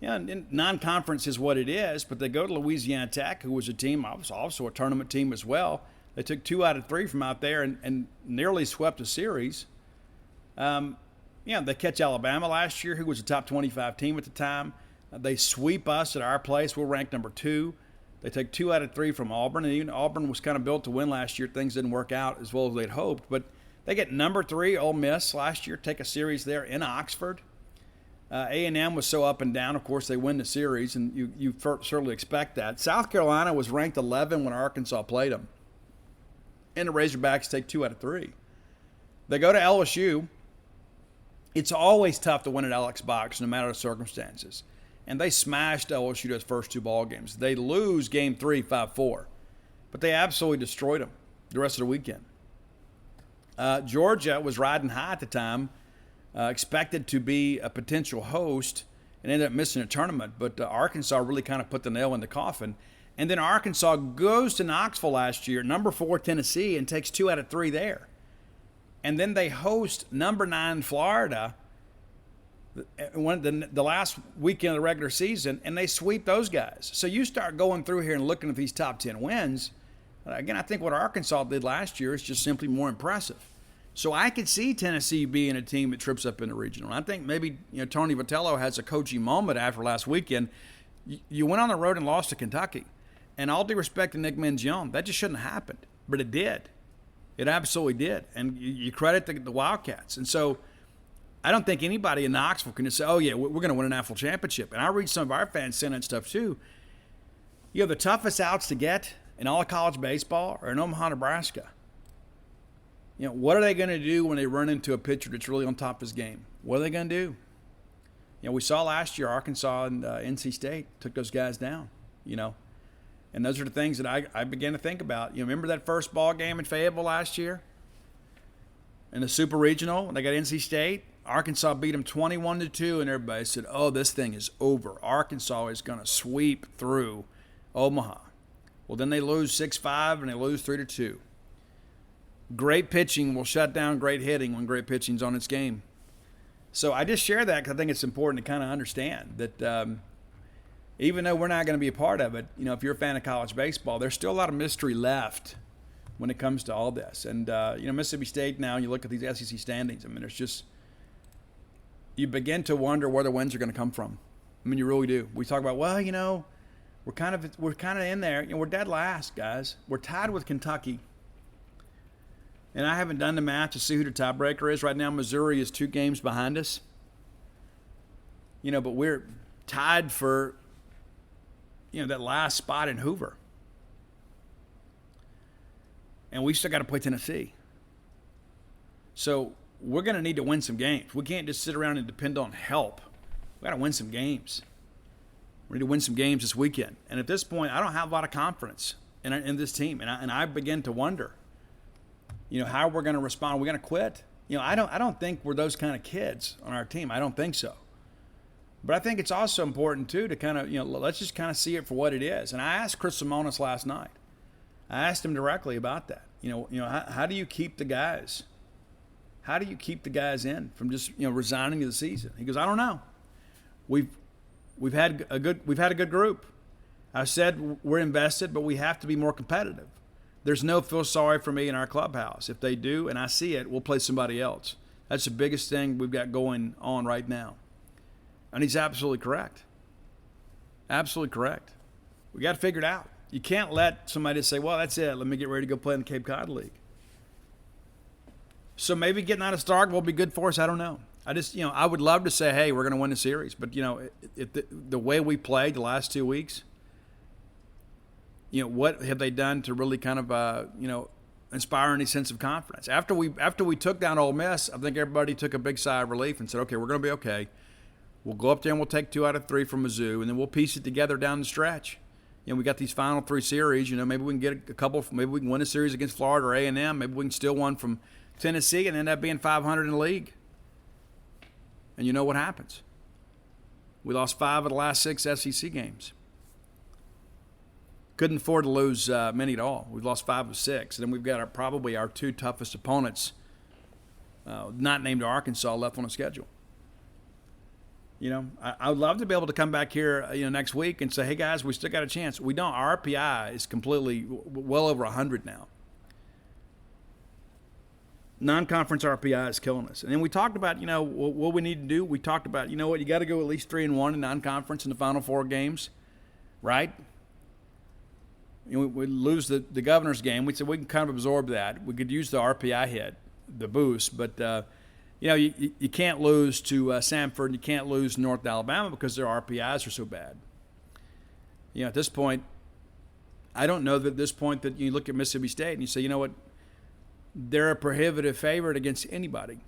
Non-conference is what it is, but they go to Louisiana Tech, who was a team, also a tournament team as well. They took 2 out of 3 from out there and nearly swept a series. They catch Alabama last year, who was a top 25 team at the time. They sweep us at our place. We're ranked number 2. They take 2 out of 3 from Auburn, and even Auburn was kind of built to win last year. Things didn't work out as well as they'd hoped, but they get number 3 Ole Miss last year, take a series there in Oxford. A&M was so up and down. Of course, they win the series, and you certainly expect that. South Carolina was ranked 11 when Arkansas played them. And the Razorbacks take 2 out of 3. They go to LSU. It's always tough to win at Alex Box, no matter the circumstances. And they smashed LSU those first 2 ball games. They lose Game 3, 5-4. But they absolutely destroyed them the rest of the weekend. Georgia was riding high at the time, expected to be a potential host, and ended up missing a tournament. But Arkansas really kind of put the nail in the coffin. And then Arkansas goes to Knoxville last year, number 4 Tennessee, and takes 2 out of 3 there. And then they host number 9 Florida the last weekend of the regular season, and they sweep those guys. So you start going through here and looking at these top 10 wins. Again, I think what Arkansas did last year is just simply more impressive. So I could see Tennessee being a team that trips up in the regional. And I think maybe Tony Vitello has a coaching moment after last weekend. You went on the road and lost to Kentucky. And all due respect to Nick Mangione, that just shouldn't have happened. But it did. It absolutely did. And you credit the Wildcats. And so I don't think anybody in Knoxville can just say, oh, yeah, we're going to win a national championship. And I read some of our fans saying that stuff too. The toughest outs to get in all of college baseball are in Omaha, Nebraska. What are they going to do when they run into a pitcher that's really on top of his game? What are they going to do? We saw last year Arkansas and NC State took those guys down, And those are the things that I began to think about. Remember that first ball game in Fayetteville last year? In the Super Regional, they got NC State. Arkansas beat them 21-2, and everybody said, oh, this thing is over. Arkansas is going to sweep through Omaha. Well, then they lose 6-5, and they lose 3-2. Great pitching will shut down great hitting when great pitching's on its game. So I just share that because I think it's important to kind of understand that even though we're not going to be a part of it, if you're a fan of college baseball, there's still a lot of mystery left when it comes to all this. And, Mississippi State now, you look at these SEC standings, there's just – you begin to wonder where the wins are going to come from. You really do. We talk about, we're kind of in there. We're dead last, guys. We're tied with Kentucky. And I haven't done the math to see who the tiebreaker is. Right now, Missouri is 2 games behind us. But we're tied for, that last spot in Hoover. And we still got to play Tennessee. So we're going to need to win some games. We can't just sit around and depend on help. We got to win some games. We need to win some games this weekend. And at this point, I don't have a lot of confidence in this team. And I begin to wonder, how we're going to respond. Are we going to quit? I don't think we're those kind of kids on our team. I don't think so. But I think it's also important, too, to kind of, let's just kind of see it for what it is. And I asked Chris Simonis last night. I asked him directly about that. How do you keep the guys? How do you keep the guys in from just, resigning to the season? He goes, I don't know. We've had a good group. I said we're invested, but we have to be more competitive. There's no feel sorry for me in our clubhouse. If they do, and I see it, we'll play somebody else. That's the biggest thing we've got going on right now. And he's absolutely correct. Absolutely correct. We got to figure it out. You can't let somebody say, well, that's it. Let me get ready to go play in the Cape Cod League. So maybe getting out of Starkville will be good for us. I don't know. I just, I would love to say, hey, we're going to win the series. But, the way we played the last 2 weeks, what have they done to really kind of, inspire any sense of confidence? After we took down Ole Miss, I think everybody took a big sigh of relief and said, okay, we're going to be okay. We'll go up there and we'll take 2 out of 3 from Mizzou, and then we'll piece it together down the stretch. We got these final 3 series. Maybe we can get a couple. Maybe we can win a series against Florida or A&M. Maybe we can steal one from Tennessee and end up being 500 in the league. And you know what happens? We lost 5 of the last 6 SEC games. Couldn't afford to lose many at all. We've lost 5 of 6. And then we've got probably our 2 toughest opponents, not named Arkansas, left on the schedule. I would love to be able to come back here, next week and say, hey, guys, we still got a chance. We don't. Our RPI is completely well over 100 now. Non-conference RPI is killing us. And then we talked about, what we need to do. We talked about, you got to go at least 3-1 in non-conference in the final 4 games, right? We lose the governor's game. We said we can kind of absorb that. We could use the RPI hit, the boost, but You can't lose to Samford. You can't lose to North Alabama because their RPIs are so bad. At this point, I don't know that at this point that you look at Mississippi State and you say, you know what, they're a prohibitive favorite against anybody.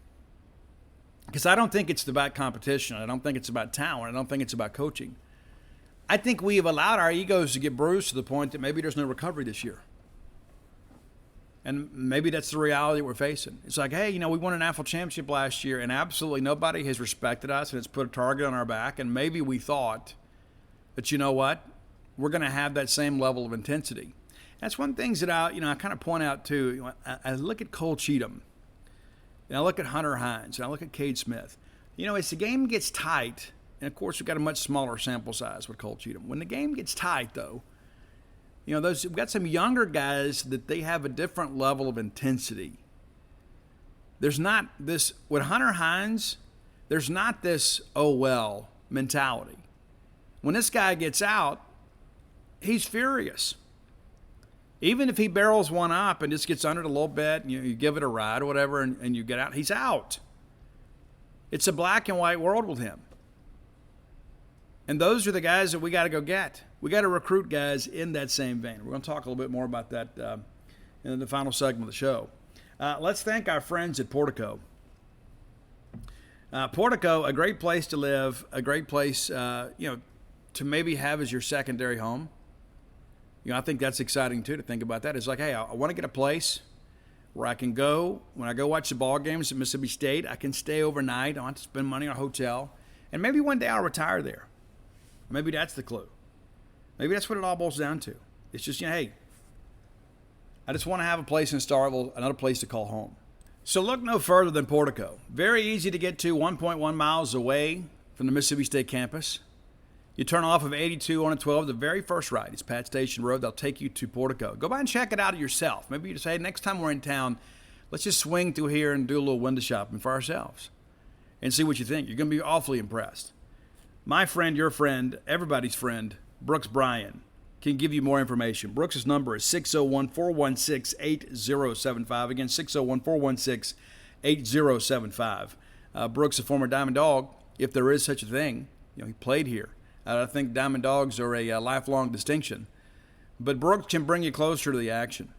Because I don't think it's about competition. I don't think it's about talent. I don't think it's about coaching. I think we have allowed our egos to get bruised to the point that maybe there's no recovery this year. And maybe that's the reality we're facing. It's like, hey, we won a national championship last year, and absolutely nobody has respected us, and it's put a target on our back. And maybe we thought that, you know what, we're going to have that same level of intensity. That's one of the things that I kind of point out too. I look at Cole Cheatham, and I look at Hunter Hines, and I look at Cade Smith. As the game gets tight, and of course we've got a much smaller sample size with Cole Cheatham. When the game gets tight, though, we've got some younger guys that they have a different level of intensity. There's not this, with Hunter Hines, there's not this, oh, well, mentality. When this guy gets out, he's furious. Even if he barrels one up and just gets under it a little bit, and you give it a ride or whatever, and you get out, he's out. It's a black and white world with him. And those are the guys that we got to go get. We got to recruit guys in that same vein. We're going to talk a little bit more about that in the final segment of the show. Let's thank our friends at Portico. Portico, a great place to live, a great place, to maybe have as your secondary home. I think that's exciting, too, to think about that. It's like, hey, I want to get a place where I can go. When I go watch the ball games at Mississippi State, I can stay overnight. I don't have to spend money on a hotel. And maybe one day I'll retire there. Maybe that's the clue. Maybe that's what it all boils down to. It's just, hey, I just want to have a place in Starkville, another place to call home. So look no further than Portico. Very easy to get to, 1.1 miles away from the Mississippi State campus. You turn off of 82 on 12, the very first right. It's Pat Station Road. They'll take you to Portico. Go by and check it out yourself. Maybe you just say, next time we're in town, let's just swing through here and do a little window shopping for ourselves and see what you think. You're going to be awfully impressed. My friend, your friend, everybody's friend, Brooks Bryan, can give you more information. Brooks' number is 601-416-8075. Again, 601-416-8075. Brooks, a former Diamond Dog, if there is such a thing. He played here. I think Diamond Dogs are a lifelong distinction. But Brooks can bring you closer to the action.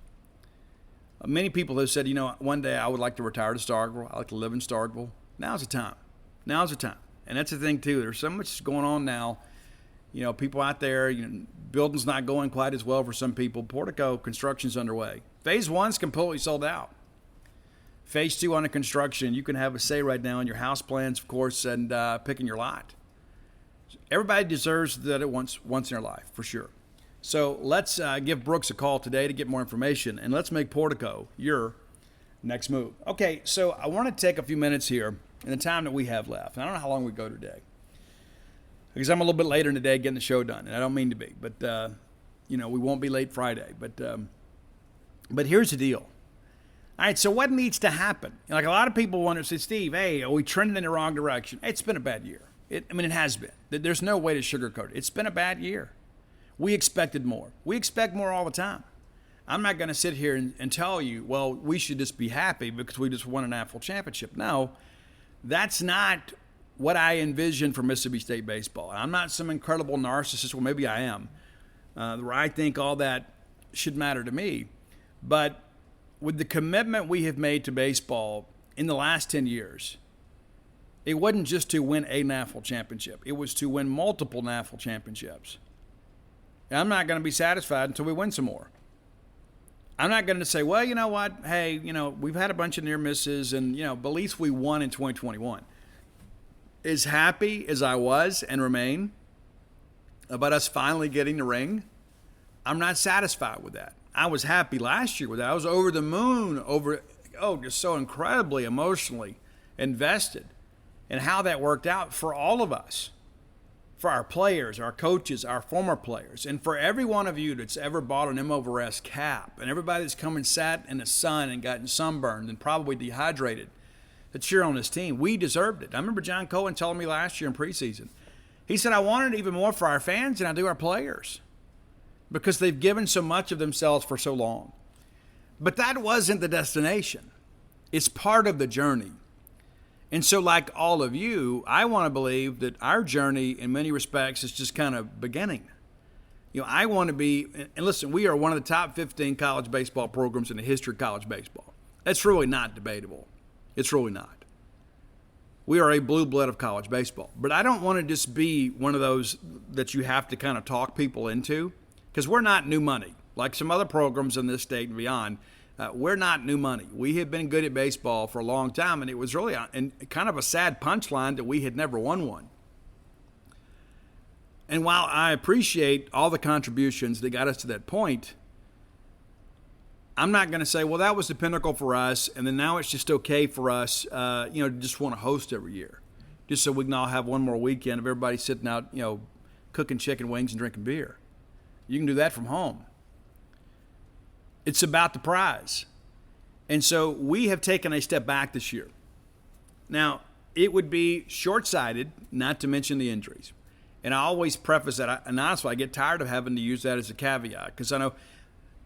Many people have said, one day I would like to retire to Starkville. I like to live in Starkville. Now's the time. Now's the time. And that's the thing, too. There's so much going on now. People out there, building's not going quite as well for some people. Portico, construction's underway. Phase 1's completely sold out. Phase 2 under construction. You can have a say right now in your house plans, of course, and picking your lot. Everybody deserves that at once in their life, for sure. So let's give Brooks a call today to get more information, and let's make Portico your next move. Okay, so I want to take a few minutes here in the time that we have left. And I don't know how long we go today, because I'm a little bit later in the day getting the show done, and I don't mean to be, but we won't be late Friday. But here's the deal. All right, so what needs to happen? Like a lot of people wonder, say, Steve, hey, are we trending in the wrong direction? It's been a bad year. It has been. There's no way to sugarcoat it. It's been a bad year. We expected more. We expect more all the time. I'm not going to sit here and tell you, well, we should just be happy because we just won a national championship. No, that's not what I envision for Mississippi State baseball. I'm not some incredible narcissist, well, maybe I am, where I think all that should matter to me. But with the commitment we have made to baseball in the last 10 years, it wasn't just to win a national championship. It was to win multiple national championships. And I'm not going to be satisfied until we win some more. I'm not going to say, well, you know what? Hey, we've had a bunch of near misses, and, but at least we won in 2021. As happy as I was and remain about us finally getting the ring, I'm not satisfied with that. I was happy last year with that. I was over the moon, just so incredibly emotionally invested in how that worked out for all of us, for our players, our coaches, our former players, and for every one of you that's ever bought an M over S cap, and everybody that's come and sat in the sun and gotten sunburned and probably dehydrated to cheer on this team. We deserved it. I remember John Cohen telling me last year in preseason, he said, I wanted it even more for our fans than I do our players because they've given so much of themselves for so long. But that wasn't the destination. It's part of the journey. And so like all of you, I want to believe that our journey in many respects is just kind of beginning. I want to be, and listen, we are one of the top 15 college baseball programs in the history of college baseball. That's really not debatable. It's really not. We are a blue blood of college baseball. But I don't want to just be one of those that you have to kind of talk people into, because we're not new money. Like some other programs in this state and beyond, we're not new money. We have been good at baseball for a long time, and it was really kind of a sad punchline that we had never won one. And while I appreciate all the contributions that got us to that point, I'm not going to say, well, that was the pinnacle for us, and then now it's just okay for us, to just want to host every year, just so we can all have one more weekend of everybody sitting out, cooking chicken wings and drinking beer. You can do that from home. It's about the prize. And so we have taken a step back this year. Now, it would be short-sighted not to mention the injuries. And I always preface that, and honestly, I get tired of having to use that as a caveat, because I know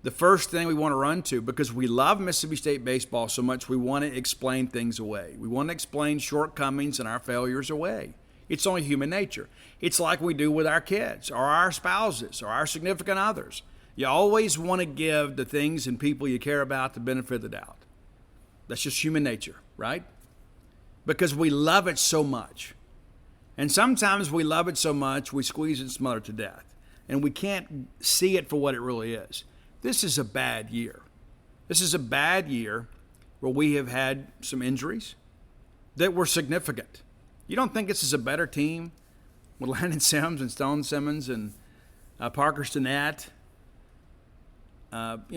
the first thing we want to run to, because we love Mississippi State baseball so much, we want to explain things away. We want to explain shortcomings and our failures away. It's only human nature. It's like we do with our kids or our spouses or our significant others. You always want to give the things and people you care about the benefit of the doubt. That's just human nature, right? Because we love it so much. And sometimes we love it so much, we squeeze and smother it to death. And we can't see it for what it really is. This is a bad year. This is a bad year where we have had some injuries that were significant. You don't think this is a better team with Landon Sims and Stone Simmons and Parker Stinnett,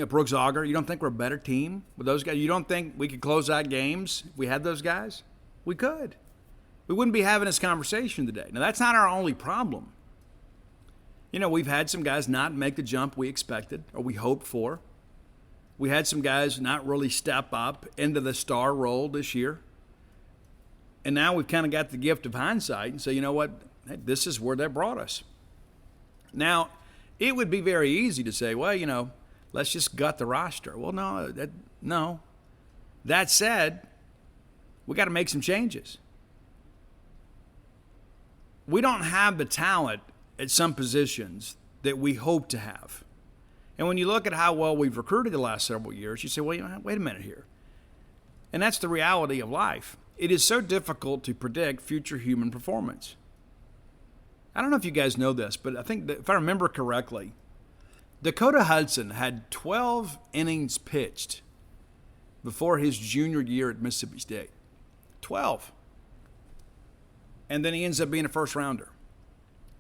Brooks Auger? You don't think we're a better team with those guys? You don't think we could close out games if we had those guys? We could. We wouldn't be having this conversation today. Now, that's not our only problem. We've had some guys not make the jump we expected or we hoped for. We had some guys not really step up into the star role this year. And now we've kind of got the gift of hindsight and say, you know what, hey, this is where that brought us. Now, it would be very easy to say, well, let's just gut the roster. Well, no. That said, we got to make some changes. We don't have the talent at some positions that we hope to have. And when you look at how well we've recruited the last several years, you say, well, wait a minute here. And that's the reality of life. It is so difficult to predict future human performance. I don't know if you guys know this, but I think that if I remember correctly, Dakota Hudson had 12 innings pitched before his junior year at Mississippi State. 12. And then he ends up being a first rounder.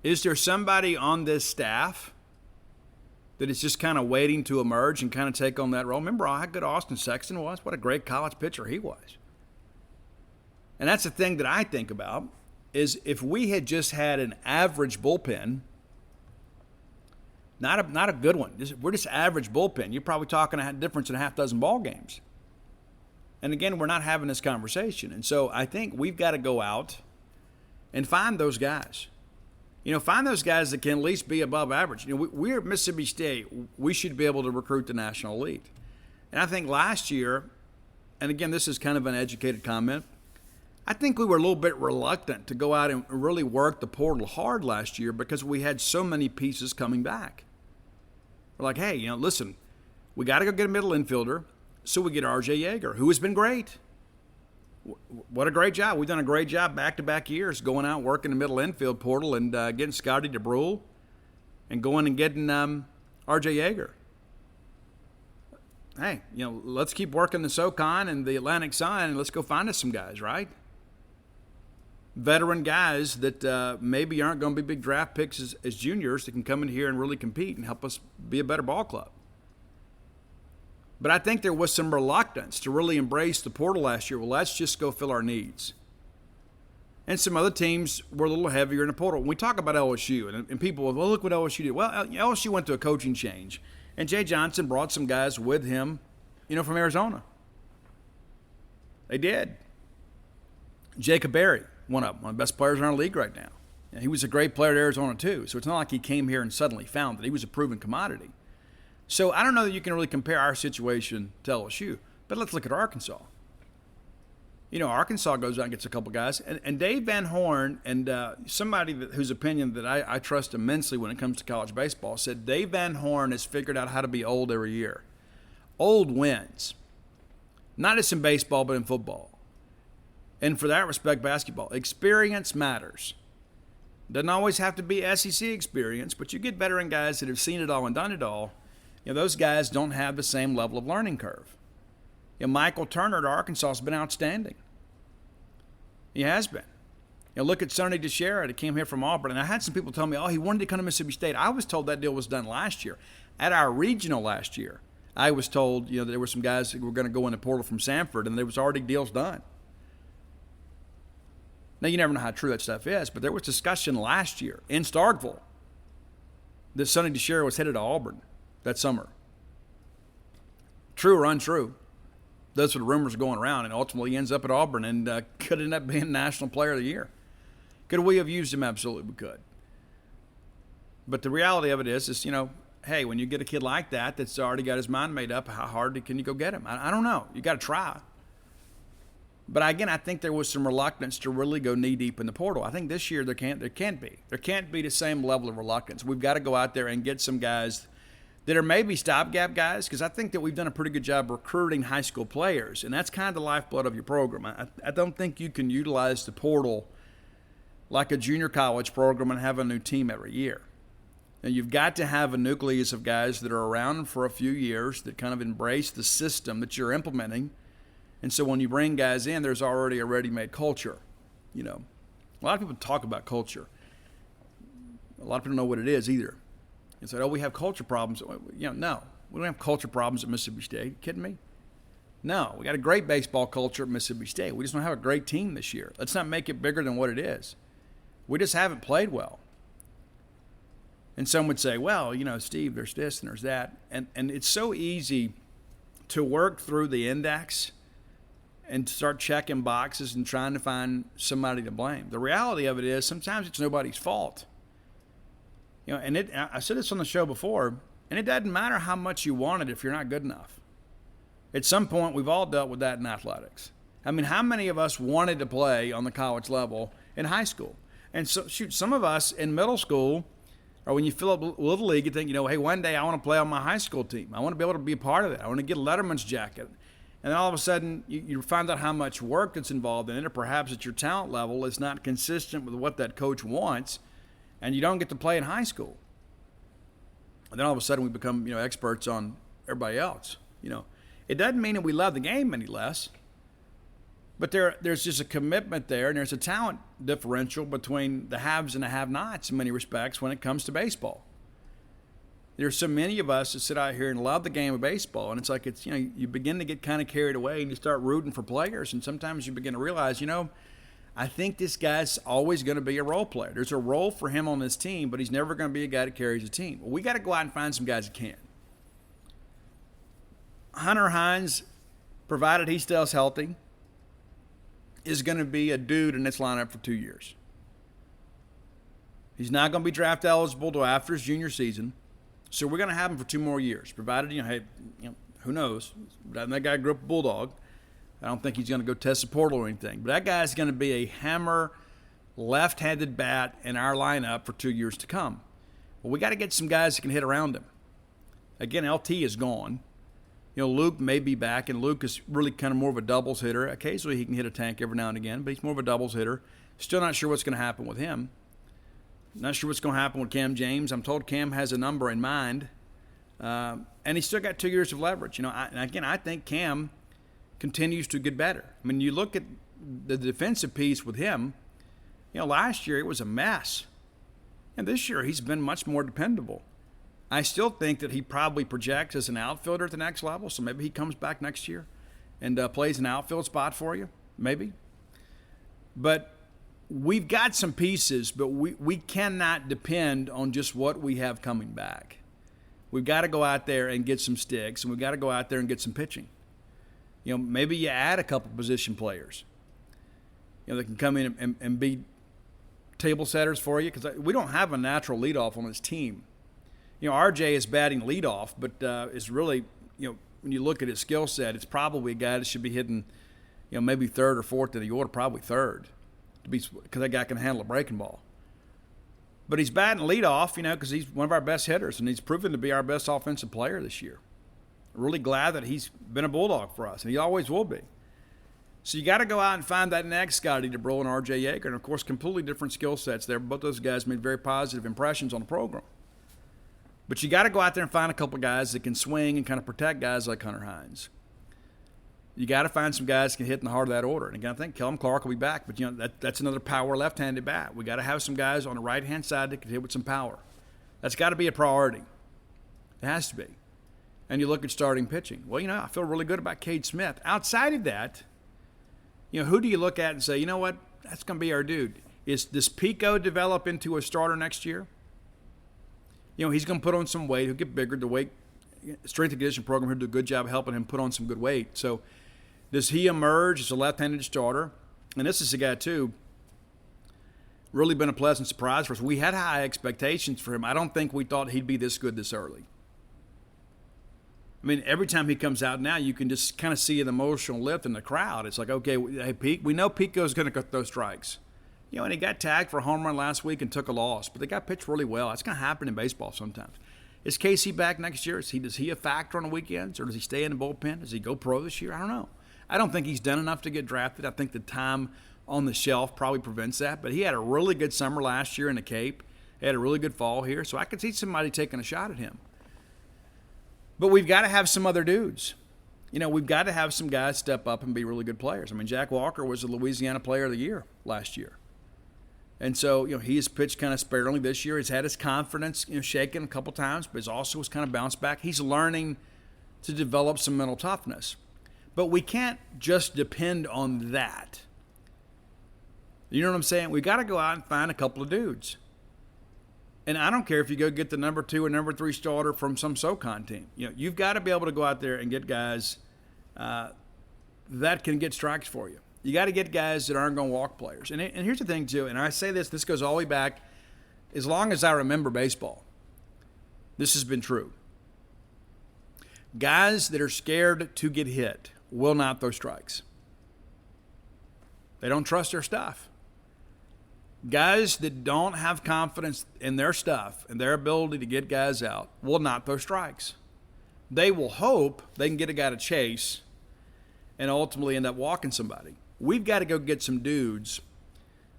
Is there somebody on this staff that is just kind of waiting to emerge and kind of take on that role? Remember how good Austin Sexton was? What a great college pitcher he was. And that's the thing that I think about, is if we had just had an average bullpen, not a good one. We're just average bullpen. You're probably talking a difference in a half dozen ball games. And again, we're not having this conversation. And so I think we've got to go out and find those guys. Find those guys that can at least be above average. We're at Mississippi State. We should be able to recruit the national elite. And I think last year, and again, this is kind of an educated comment, I think we were a little bit reluctant to go out and really work the portal hard last year because we had so many pieces coming back. We're like, hey, listen, we got to go get a middle infielder, so we get R.J. Yeager, who has been great. What a great job. We've done a great job back-to-back years going out working the middle infield portal and getting Scotty DeBrule and going and getting R.J. Yeager. Hey, let's keep working the SoCon and the Atlantic Sun and let's go find us some guys, right? Veteran guys that maybe aren't going to be big draft picks as juniors that can come in here and really compete and help us be a better ball club. But I think there was some reluctance to really embrace the portal last year. Well, let's just go fill our needs. And some other teams were a little heavier in the portal. When we talk about LSU, and people, well, look what LSU did. Well, LSU went to a coaching change. And Jay Johnson brought some guys with him, from Arizona. They did. Jacob Berry, one of the best players in our league right now. And he was a great player at Arizona, too. So it's not like he came here and suddenly found that. He was a proven commodity. So I don't know that you can really compare our situation to LSU, but let's look at Arkansas. Arkansas goes out and gets a couple guys. And Dave Van Horn, and somebody whose opinion that I trust immensely when it comes to college baseball, said Dave Van Horn has figured out how to be old every year. Old wins. Not just in baseball, but in football. And for that respect, basketball. Experience matters. Doesn't always have to be SEC experience, but you get veteran guys that have seen it all and done it all. Those guys don't have the same level of learning curve. Michael Turner at Arkansas has been outstanding. He has been. Look at Sonny DeShera that came here from Auburn. And I had some people tell me, he wanted to come to Mississippi State. I was told that deal was done last year. At our regional last year, I was told that there were some guys that were going to go in the portal from Samford, and there was already deals done. Now, you never know how true that stuff is, but there was discussion last year in Starkville that Sonny DeShera was headed to Auburn that summer. True or untrue? Those are the rumors going around, and ultimately he ends up at Auburn and could end up being National Player of the Year. Could we have used him? Absolutely we could. But the reality of it is hey, when you get a kid like that that's already got his mind made up, how hard can you go get him? I don't know. You got to try. But again, I think there was some reluctance to really go knee-deep in the portal. I think this year there can't be. There can't be the same level of reluctance. We've got to go out there and get some guys that are maybe stopgap guys, because I think that we've done a pretty good job recruiting high school players, and that's kind of the lifeblood of your program. I don't think you can utilize the portal like a junior college program and have a new team every year. And you've got to have a nucleus of guys that are around for a few years that kind of embrace the system that you're implementing. And so when you bring guys in, there's already a ready-made culture. A lot of people talk about culture. A lot of people don't know what it is either. And said, we have culture problems. No, we don't have culture problems at Mississippi State. Are you kidding me? No, we got a great baseball culture at Mississippi State. We just don't have a great team this year. Let's not make it bigger than what it is. We just haven't played well. And some would say, Steve, there's this and there's that. And it's so easy to work through the index and start checking boxes and trying to find somebody to blame. The reality of it is sometimes it's nobody's fault. I said this on the show before, and it doesn't matter how much you want it if you're not good enough. At some point, we've all dealt with that in athletics. I mean, how many of us wanted to play on the college level in high school? And so, some of us in middle school, or when you fill up Little League, you think, hey, one day I want to play on my high school team. I want to be able to be a part of it. I want to get a Letterman's jacket. And then all of a sudden, you find out how much work that's involved in it, or perhaps at your talent level is not consistent with what that coach wants, and you don't get to play in high school. And then all of a sudden we become, experts on everybody else. It doesn't mean that we love the game any less, but there's just a commitment there, and there's a talent differential between the haves and the have-nots in many respects when it comes to baseball. There's so many of us that sit out here and love the game of baseball, and it's like you begin to get kind of carried away, and you start rooting for players, and sometimes you begin to realize, I think this guy's always going to be a role player. There's a role for him on this team, but he's never going to be a guy that carries a team. Well, we got to go out and find some guys that can. Hunter Hines, provided he stays healthy, is going to be a dude in this lineup for 2 years. He's not going to be draft eligible until after his junior season, so we're going to have him for 2 more years, provided, who knows? That guy grew up a Bulldog. I don't think he's going to go test the portal or anything. But that guy's going to be a hammer, left-handed bat in our lineup for 2 years to come. Well, we got to get some guys that can hit around him. Again, LT is gone. Luke may be back, and Luke is really kind of more of a doubles hitter. Occasionally he can hit a tank every now and again, but he's more of a doubles hitter. Still not sure what's going to happen with him. Not sure what's going to happen with Cam James. I'm told Cam has a number in mind, and he's still got 2 years of leverage. I think Cam continues to get better. I mean, you look at the defensive piece with him, last year it was a mess. And this year he's been much more dependable. I still think that he probably projects as an outfielder at the next level, so maybe he comes back next year and plays an outfield spot for you, maybe. But we've got some pieces, but we cannot depend on just what we have coming back. We've got to go out there and get some sticks, and we've got to go out there and get some pitching. Maybe you add a couple position players, that can come in and be table setters for you, because we don't have a natural leadoff on this team. RJ is batting leadoff, but is really, when you look at his skill set, it's probably a guy that should be hitting, maybe third or fourth in the order, probably third, because that guy can handle a breaking ball. But he's batting leadoff, because he's one of our best hitters, and he's proven to be our best offensive player this year. Really glad that he's been a Bulldog for us, and he always will be. So you got to go out and find that next Scotty DeBro and R.J. Yeager, and, of course, completely different skill sets there. Both those guys made very positive impressions on the program. But you got to go out there and find a couple of guys that can swing and kind of protect guys like Hunter Hines. You got to find some guys that can hit in the heart of that order. And again, I think Kellum Clark will be back, but that's another power left-handed bat. We got to have some guys on the right-hand side that can hit with some power. That's got to be a priority. It has to be. And you look at starting pitching. Well, I feel really good about Cade Smith. Outside of that, who do you look at and say, you know what, that's going to be our dude? Does Pico develop into a starter next year? He's going to put on some weight. He'll get bigger. The weight strength and conditioning program here do a good job helping him put on some good weight. So does he emerge as a left-handed starter? And this is a guy, too, really been a pleasant surprise for us. We had high expectations for him. I don't think we thought he'd be this good this early. I mean, every time he comes out now, you can just kind of see an emotional lift in the crowd. It's like, okay, hey, Pete, we know Pico's going to throw strikes. And he got tagged for a home run last week and took a loss, but the guy pitched really well. That's going to happen in baseball sometimes. Is Casey back next year? Does he a factor on the weekends, or does he stay in the bullpen? Does he go pro this year? I don't know. I don't think he's done enough to get drafted. I think the time on the shelf probably prevents that, but he had a really good summer last year in the Cape. He had a really good fall here, so I could see somebody taking a shot at him. But we've got to have some other dudes. We've got to have some guys step up and be really good players. I mean, Jack Walker was the Louisiana Player of the Year last year. And so, he has pitched kind of sparingly this year. He's had his confidence, shaken a couple times, but he's also has kind of bounced back. He's learning to develop some mental toughness. But we can't just depend on that. You know what I'm saying? We've got to go out and find a couple of dudes. And I don't care if you go get the number 2 or number 3 starter from some SoCon team. You've got to be able to go out there and get guys that can get strikes for you. You got to get guys that aren't going to walk players. And here's the thing, too, and I say this goes all the way back, as long as I remember baseball, this has been true. Guys that are scared to get hit will not throw strikes. They don't trust their stuff. Guys that don't have confidence in their stuff and their ability to get guys out will not throw strikes. They will hope they can get a guy to chase and ultimately end up walking somebody. We've got to go get some dudes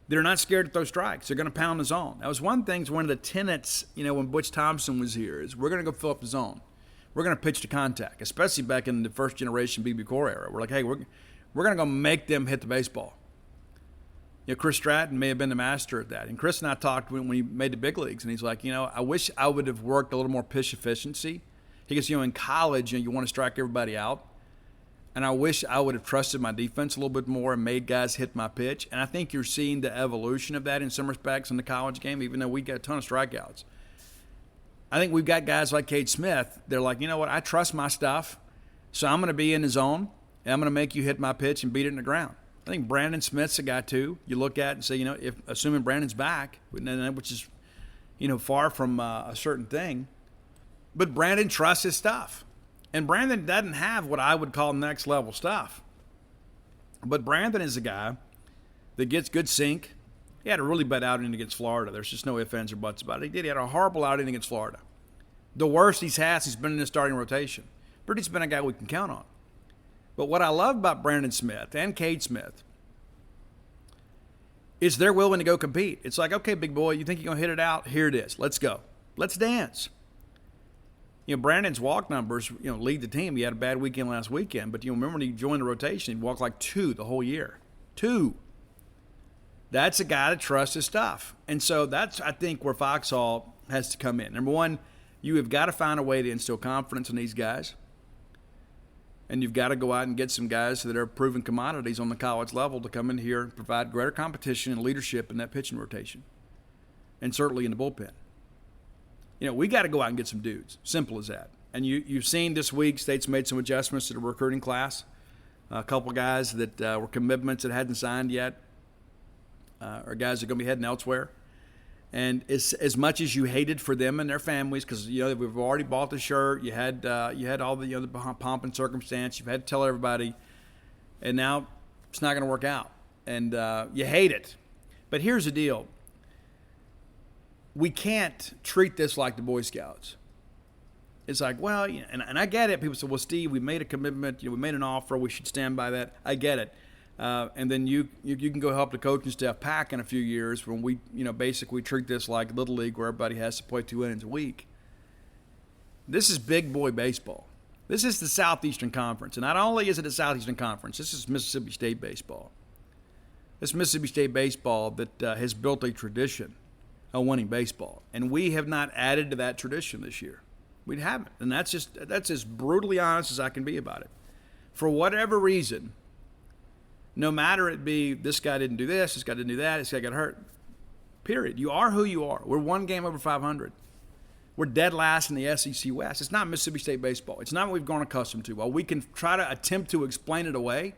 that are not scared to throw strikes. They're going to pound the zone. That was one of the tenets, when Butch Thompson was here, is we're going to go fill up the zone. We're going to pitch to contact, especially back in the first generation BB Core era. We're like, hey, we're going to go make them hit the baseball. Chris Stratton may have been the master at that. And Chris and I talked when he made the big leagues, and he's like, I wish I would have worked a little more pitch efficiency. He goes, in college, you want to strike everybody out. And I wish I would have trusted my defense a little bit more and made guys hit my pitch. And I think you're seeing the evolution of that in some respects in the college game, even though we got a ton of strikeouts. I think we've got guys like Cade Smith. They're like, you know what, I trust my stuff, so I'm going to be in the zone, and I'm going to make you hit my pitch and beat it in the ground. I think Brandon Smith's a guy, too. You look at and say, if assuming Brandon's back, which is, far from a certain thing, but Brandon trusts his stuff. And Brandon doesn't have what I would call next level stuff. But Brandon is a guy that gets good sink. He had a really bad outing against Florida. There's just no ifs, ands, or buts about it. He had a horrible outing against Florida. The worst he's had since he's been in the starting rotation. But he's been a guy we can count on. But what I love about Brandon Smith and Cade Smith is they're willing to go compete. It's like, okay, big boy, you think you're going to hit it out? Here it is. Let's go. Let's dance. Brandon's walk numbers, lead the team. He had a bad weekend last weekend, but remember when he joined the rotation, he walked like 2 the whole year. 2. That's a guy that trusts his stuff. And so that's, I think, where Foxhall has to come in. Number one, you have got to find a way to instill confidence in these guys. And you've got to go out and get some guys that are proven commodities on the college level to come in here and provide greater competition and leadership in that pitching rotation. And certainly in the bullpen. We got to go out and get some dudes. Simple as that. And you've seen this week, State's made some adjustments to the recruiting class. A couple guys that were commitments that hadn't signed yet, or guys that are going to be heading elsewhere. And as much as you hated for them and their families, because we've already bought the shirt, you had all the the pomp and circumstance, you've had to tell everybody, and now It's not going to work out. And you hate it. But here's the deal. We can't treat this like the Boy Scouts. It's like, well, and I get it. People say, well, Steve, we made a commitment. We made an offer. We should stand by that. I get it. And then you can go help the coaching staff pack in a few years when we, basically treat this like Little League where everybody has to play 2 innings a week. This is big boy baseball. This is the Southeastern Conference. And not only is it the Southeastern Conference, this is Mississippi State baseball. This Mississippi State baseball that has built a tradition of winning baseball. And we have not added to that tradition this year. We haven't. And that's as brutally honest as I can be about it. For whatever reason, no matter it be this guy didn't do this guy didn't do that, this guy got hurt, period. You are who you are. We're 1 game over 500. We're dead last in the SEC West. It's not Mississippi State baseball. It's not what we've grown accustomed to. While we can try to attempt to explain it away,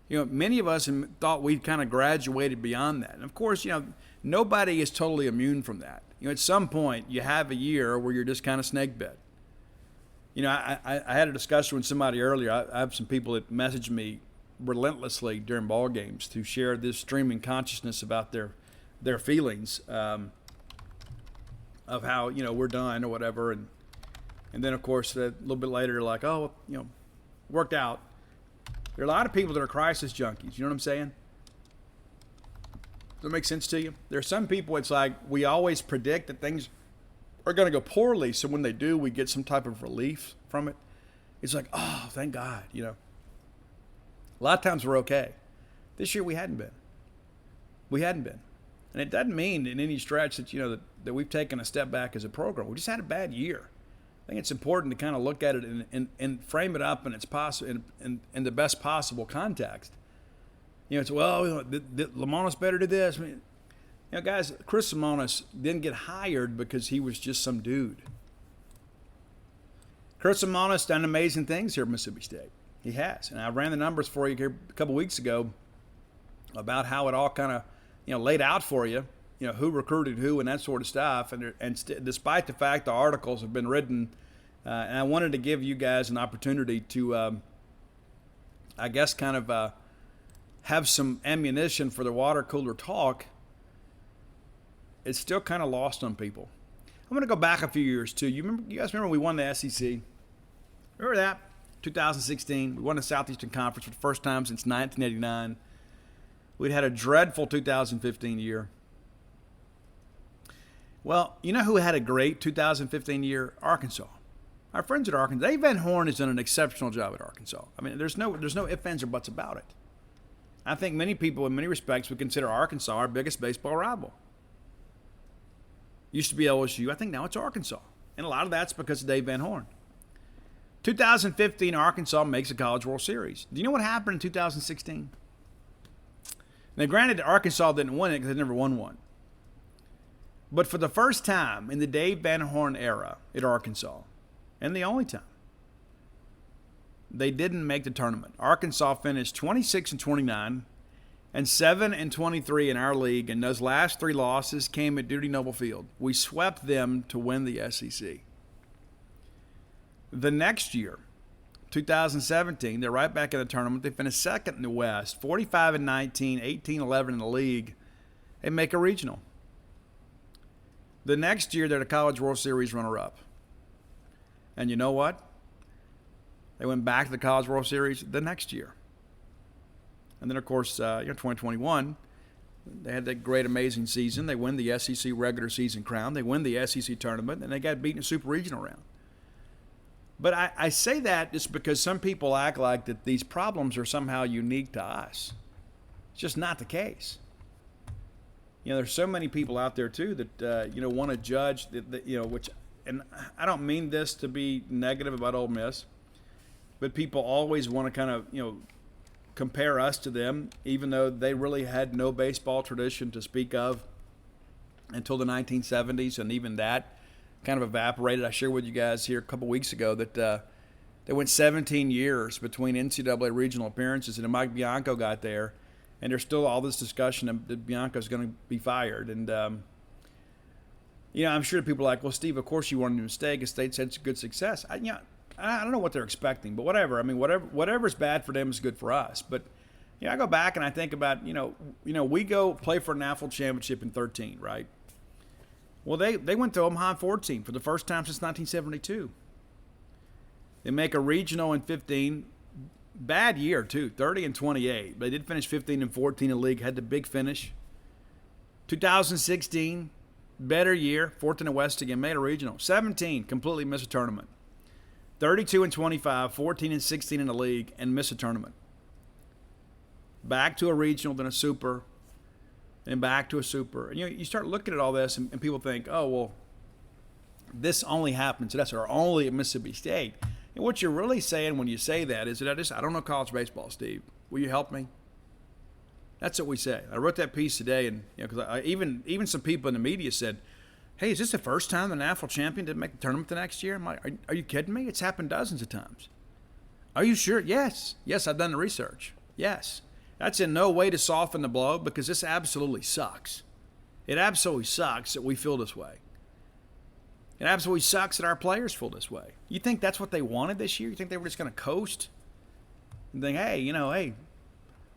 many of us thought we'd kind of graduated beyond that. And, of course, nobody is totally immune from that. At some point, you have a year where you're just kind of snake bit. I had a discussion with somebody earlier. I have some people that message me relentlessly during ball games to share this streaming consciousness about their feelings of how, we're done or whatever. And then, of course, a little bit later, they're like, oh, worked out. There are a lot of people that are crisis junkies. You know what I'm saying? Does that make sense to you? There are some people, it's like we always predict that things are going to go poorly, so when they do, we get some type of relief from it. It's like, oh, thank God, A lot of times we're okay. This year we hadn't been. And it doesn't mean in any stretch that, that we've taken a step back as a program. We just had a bad year. I think it's important to kind of look at it and frame it up in in the best possible context. It's, well, Lamona's better to this. Guys, Chris Lamona's didn't get hired because he was just some dude. Chris Lamona's done amazing things here at Mississippi State. He has. And I ran the numbers for you here a couple weeks ago about how it all kind of, laid out for you, who recruited who and that sort of stuff. And despite the fact the articles have been written, and I wanted to give you guys an opportunity to, I guess, kind of have some ammunition for the water cooler talk, it's still kind of lost on people. I'm going to go back a few years, too. You guys remember we won the SEC? Remember that? 2016. We won the Southeastern Conference for the first time since 1989. We'd had a dreadful 2015 year. Well, you know who had a great 2015 year? Arkansas. Our friends at Arkansas. Dave Van Horn has done an exceptional job at Arkansas. I mean, there's no ifs, ands, or buts about it. I think many people, in many respects, would consider Arkansas our biggest baseball rival. Used to be LSU. I think now it's Arkansas. And a lot of that's because of Dave Van Horn. 2015, Arkansas makes a College World Series. Do you know what happened in 2016? Now, granted, Arkansas didn't win it because they never won one. But for the first time in the Dave Van Horn era at Arkansas, and the only time, they didn't make the tournament. Arkansas finished 26-29 and 7-23 in our league, and those last 3 losses came at Duty Noble Field. We swept them to win the SEC. The next year, 2017, they're right back in the tournament. They finished second in the West, 45-19, 18-11 in the league. They make a regional. The next year, they're the College World Series runner-up. And you know what? They went back to the College World Series the next year. And then, of course, 2021, they had that great, amazing season. They win the SEC regular season crown. They win the SEC tournament, and they got beaten in the Super Regional round. But I say that just because some people act like that these problems are somehow unique to us. It's just not the case. There's so many people out there, too, that, want to judge, which, and I don't mean this to be negative about Ole Miss, but people always want to kind of, compare us to them, even though they really had no baseball tradition to speak of until the 1970s, and even that kind of evaporated. I shared with you guys here a couple weeks ago that they went 17 years between NCAA regional appearances, and Mike Bianco got there, and there's still all this discussion that Bianco's going to be fired. And, I'm sure people are like, well, Steve, of course you wanted a mistake. State's had good success. I don't know what they're expecting, but whatever. I mean, whatever's bad for them is good for us. But, I go back and I think about, we go play for a national championship in 13, right? Well, they went to Omaha in 14 for the first time since 1972. They make a regional in 15. Bad year, too, 30-28. They did finish 15-14 in the league, had the big finish. 2016, better year, fourth in the West again, made a regional. 17, completely missed a tournament. 32-25, 14-16 in the league, and missed a tournament. Back to a regional, then a super, and back to a super. And you start looking at all this, and people think, oh, well, this only happens at us, or only at Mississippi State. And what you're really saying when you say that is that I don't know college baseball, Steve. Will you help me? That's what we say. I wrote that piece today, and because even some people in the media said, hey, is this the first time the national champion didn't make the tournament the next year? I'm like, are you kidding me? It's happened dozens of times. Are you sure? Yes. Yes, I've done the research. Yes. That's in no way to soften the blow, because this absolutely sucks. It absolutely sucks that we feel this way. It absolutely sucks that our players feel this way. You think that's what they wanted this year? You think they were just going to coast and think, hey,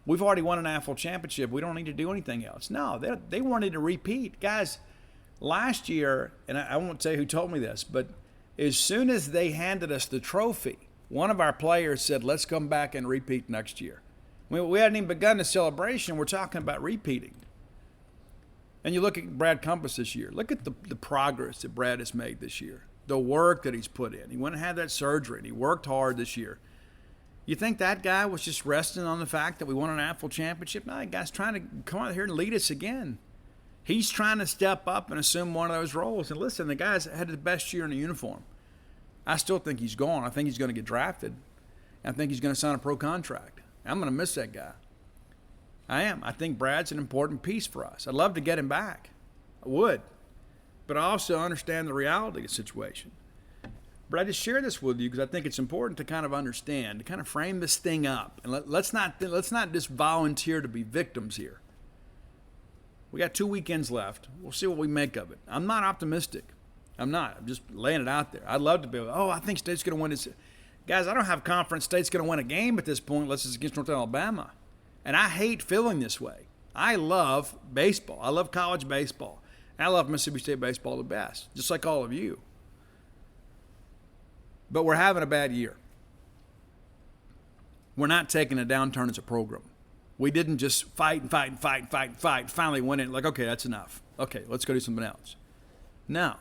we've already won a national championship. We don't need to do anything else. No, they wanted to repeat. Guys, last year, and I won't say who told me this, but as soon as they handed us the trophy, one of our players said, let's come back and repeat next year. We hadn't even begun the celebration. We're talking about repeating. And you look at Brad Compass this year. Look at the progress that Brad has made this year, the work that he's put in. He went and had that surgery, and he worked hard this year. You think that guy was just resting on the fact that we won an national championship? No, that guy's trying to come out here and lead us again. He's trying to step up and assume one of those roles. And listen, the guy's had the best year in a uniform. I still think he's gone. I think he's going to get drafted. I think he's going to sign a pro contract. I'm going to miss that guy. I am. I think Brad's an important piece for us. I'd love to get him back. I would. But I also understand the reality of the situation. But I just share this with you because I think it's important to kind of understand, to kind of frame this thing up. And let's not just volunteer to be victims here. We got 2 weekends left. We'll see what we make of it. I'm not optimistic. I'm not. I'm just laying it out there. I'd love to be able, I think State's going to win this. Guys, I don't have confidence State's going to win a game at this point unless it's against North Alabama. And I hate feeling this way. I love baseball. I love college baseball. I love Mississippi State baseball the best, just like all of you. But we're having a bad year. We're not taking a downturn as a program. We didn't just fight, finally win it, like, okay, that's enough. Okay, let's go do something else. No.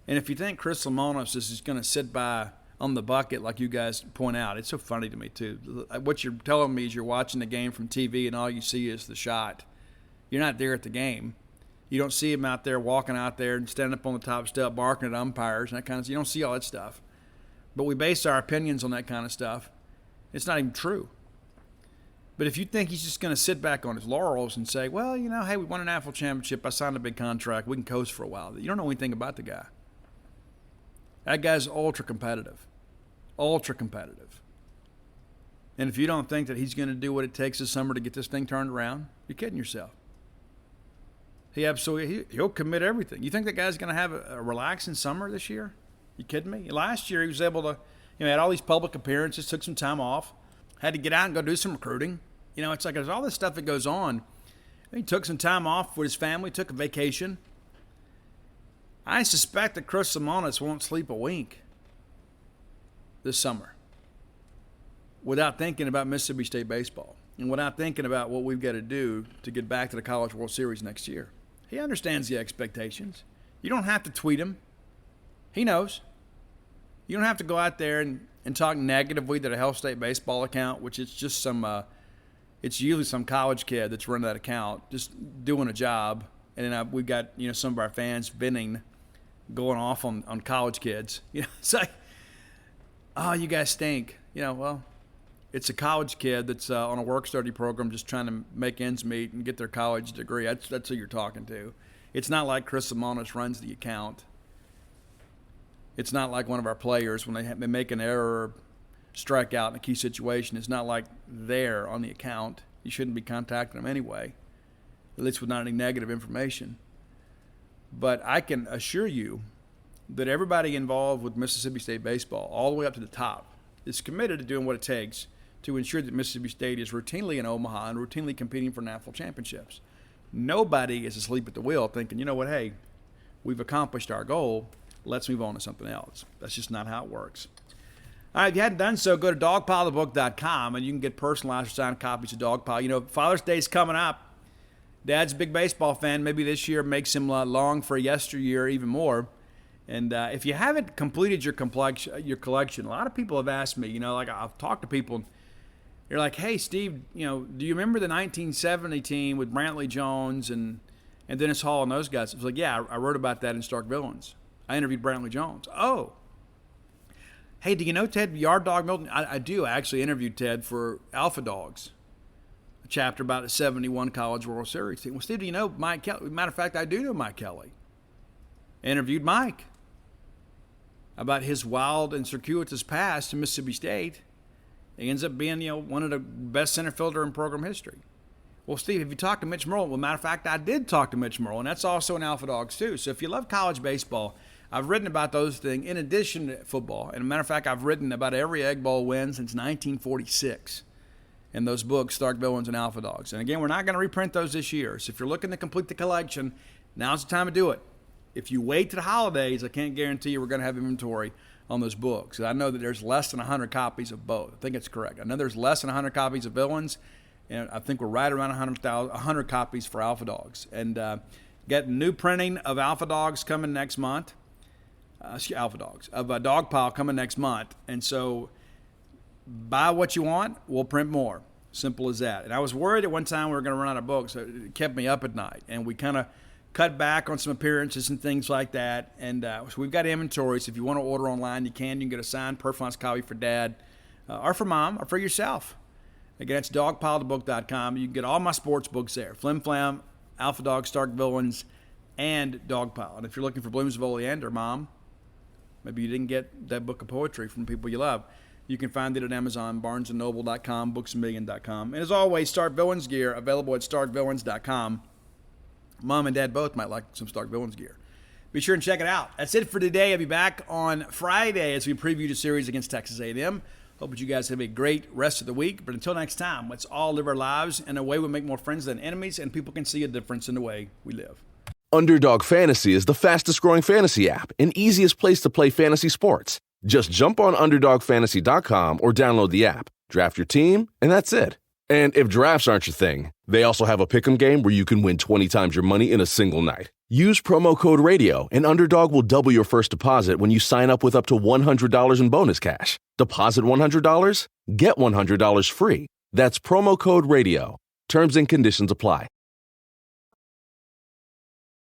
And if you think Chris Lemonis is just going to sit by on the bucket like you guys point out, it's so funny to me too. What you're telling me is you're watching the game from TV and all you see is the shot. You're not there at the game. You don't see him out there walking out there and standing up on the top step barking at umpires and that kind of stuff. You don't see all that stuff. But we base our opinions on that kind of stuff. It's not even true. But if you think he's just going to sit back on his laurels and say, well, hey, we won a national championship, I signed a big contract, we can coast for a while. You don't know anything about the guy. That guy's ultra competitive. Ultra competitive. And if you don't think that he's going to do what it takes this summer to get this thing turned around, you're kidding yourself. He'll commit everything. You think that guy's going to have a relaxing summer this year? You kidding me? Last year he was able to, had all these public appearances, took some time off, had to get out and go do some recruiting. It's like there's all this stuff that goes on. He took some time off with his family, took a vacation. I suspect that Chris Lemonis won't sleep a wink this summer without thinking about Mississippi State baseball and without thinking about what we've got to do to get back to the College World Series next year. He understands the expectations. You don't have to tweet him. He knows. You don't have to go out there and talk negatively to the Health State baseball account, which is just it's usually some college kid that's running that account, just doing a job. And then we've got, some of our fans venting, going off on college kids. It's like, oh, you guys stink. Well, it's a college kid that's on a work-study program just trying to make ends meet and get their college degree. That's who you're talking to. It's not like Chris Lemonis runs the account. It's not like one of our players when they make an error or strike out in a key situation. It's not like they're on the account. You shouldn't be contacting them anyway, at least without any negative information. But I can assure you that everybody involved with Mississippi State baseball, all the way up to the top, is committed to doing what it takes to ensure that Mississippi State is routinely in Omaha and routinely competing for national championships. Nobody is asleep at the wheel thinking, you know what, hey, we've accomplished our goal. Let's move on to something else. That's just not how it works. All right, if you hadn't done so, go to dogpilethebook.com and you can get personalized or signed copies of Dogpile. You know, Father's Day's coming up. Dad's a big baseball fan. Maybe this year makes him long for yesteryear even more. And if you haven't completed your collection, a lot of people have asked me, you know, like I've talked to people, they're like, hey, Steve, you know, do you remember the 1970 team with Brantley Jones and Dennis Hall and those guys? I was like, yeah, I wrote about that in Stark Villains. I interviewed Brantley Jones. Oh. Hey, do you know Ted Yard Dog Milton? I do. I actually interviewed Ted for Alpha Dogs, a chapter about the 71 College World Series team. Well, Steve, do you know Mike Kelly? Matter of fact, I do know Mike Kelly. I interviewed Mike about his wild and circuitous past in Mississippi State. He ends up being, you know, one of the best center fielder in program history. Well, Steve, have you talked to Mitch Merle? Well, matter of fact, I did talk to Mitch Merle, and that's also in Alpha Dogs too. So if you love college baseball, I've written about those things in addition to football. And a matter of fact, I've written about every Egg Bowl win since 1946 in those books, Stark Villains and Alpha Dogs. And again, we're not going to reprint those this year. So if you're looking to complete the collection, now's the time to do it. If you wait to the holidays, I can't guarantee you we're going to have inventory on those books. I know that there's less than 100 copies of both. I think it's correct. I know there's less than 100 copies of Villains, and I think we're right around 100 copies for Alpha Dogs. And get new printing of Alpha Dogs coming next month. Alpha Dogs, of Dogpile coming next month. And so buy what you want, we'll print more. Simple as that. And I was worried at one time we were going to run out of books. So it kept me up at night. And we kind of cut back on some appearances and things like that. And so we've got inventories. If you want to order online, you can. You can get a signed, personalized copy for Dad or for Mom or for yourself. Again, it's dogpilethebook.com. You can get all my sports books there. Flim Flam, Alpha Dog, Stark Villains, and Dogpile. And if you're looking for Blooms of Oleander, Mom, maybe you didn't get that book of poetry from people you love, you can find it at Amazon, BarnesandNoble.com, BooksAMillion.com. And as always, Stark Villains gear available at StarkVillains.com. Mom and Dad both might like some Stark Villains gear. Be sure and check it out. That's it for today. I'll be back on Friday as we preview the series against Texas A&M. Hope that you guys have a great rest of the week. But until next time, let's all live our lives in a way we make more friends than enemies, and people can see a difference in the way we live. Underdog Fantasy is the fastest growing fantasy app and easiest place to play fantasy sports. Just jump on UnderdogFantasy.com or download the app, draft your team, and that's it. And if drafts aren't your thing, they also have a pick'em game where you can win 20 times your money in a single night. Use promo code RADIO, and Underdog will double your first deposit when you sign up with up to $100 in bonus cash. Deposit $100, get $100 free. That's promo code RADIO. Terms and conditions apply.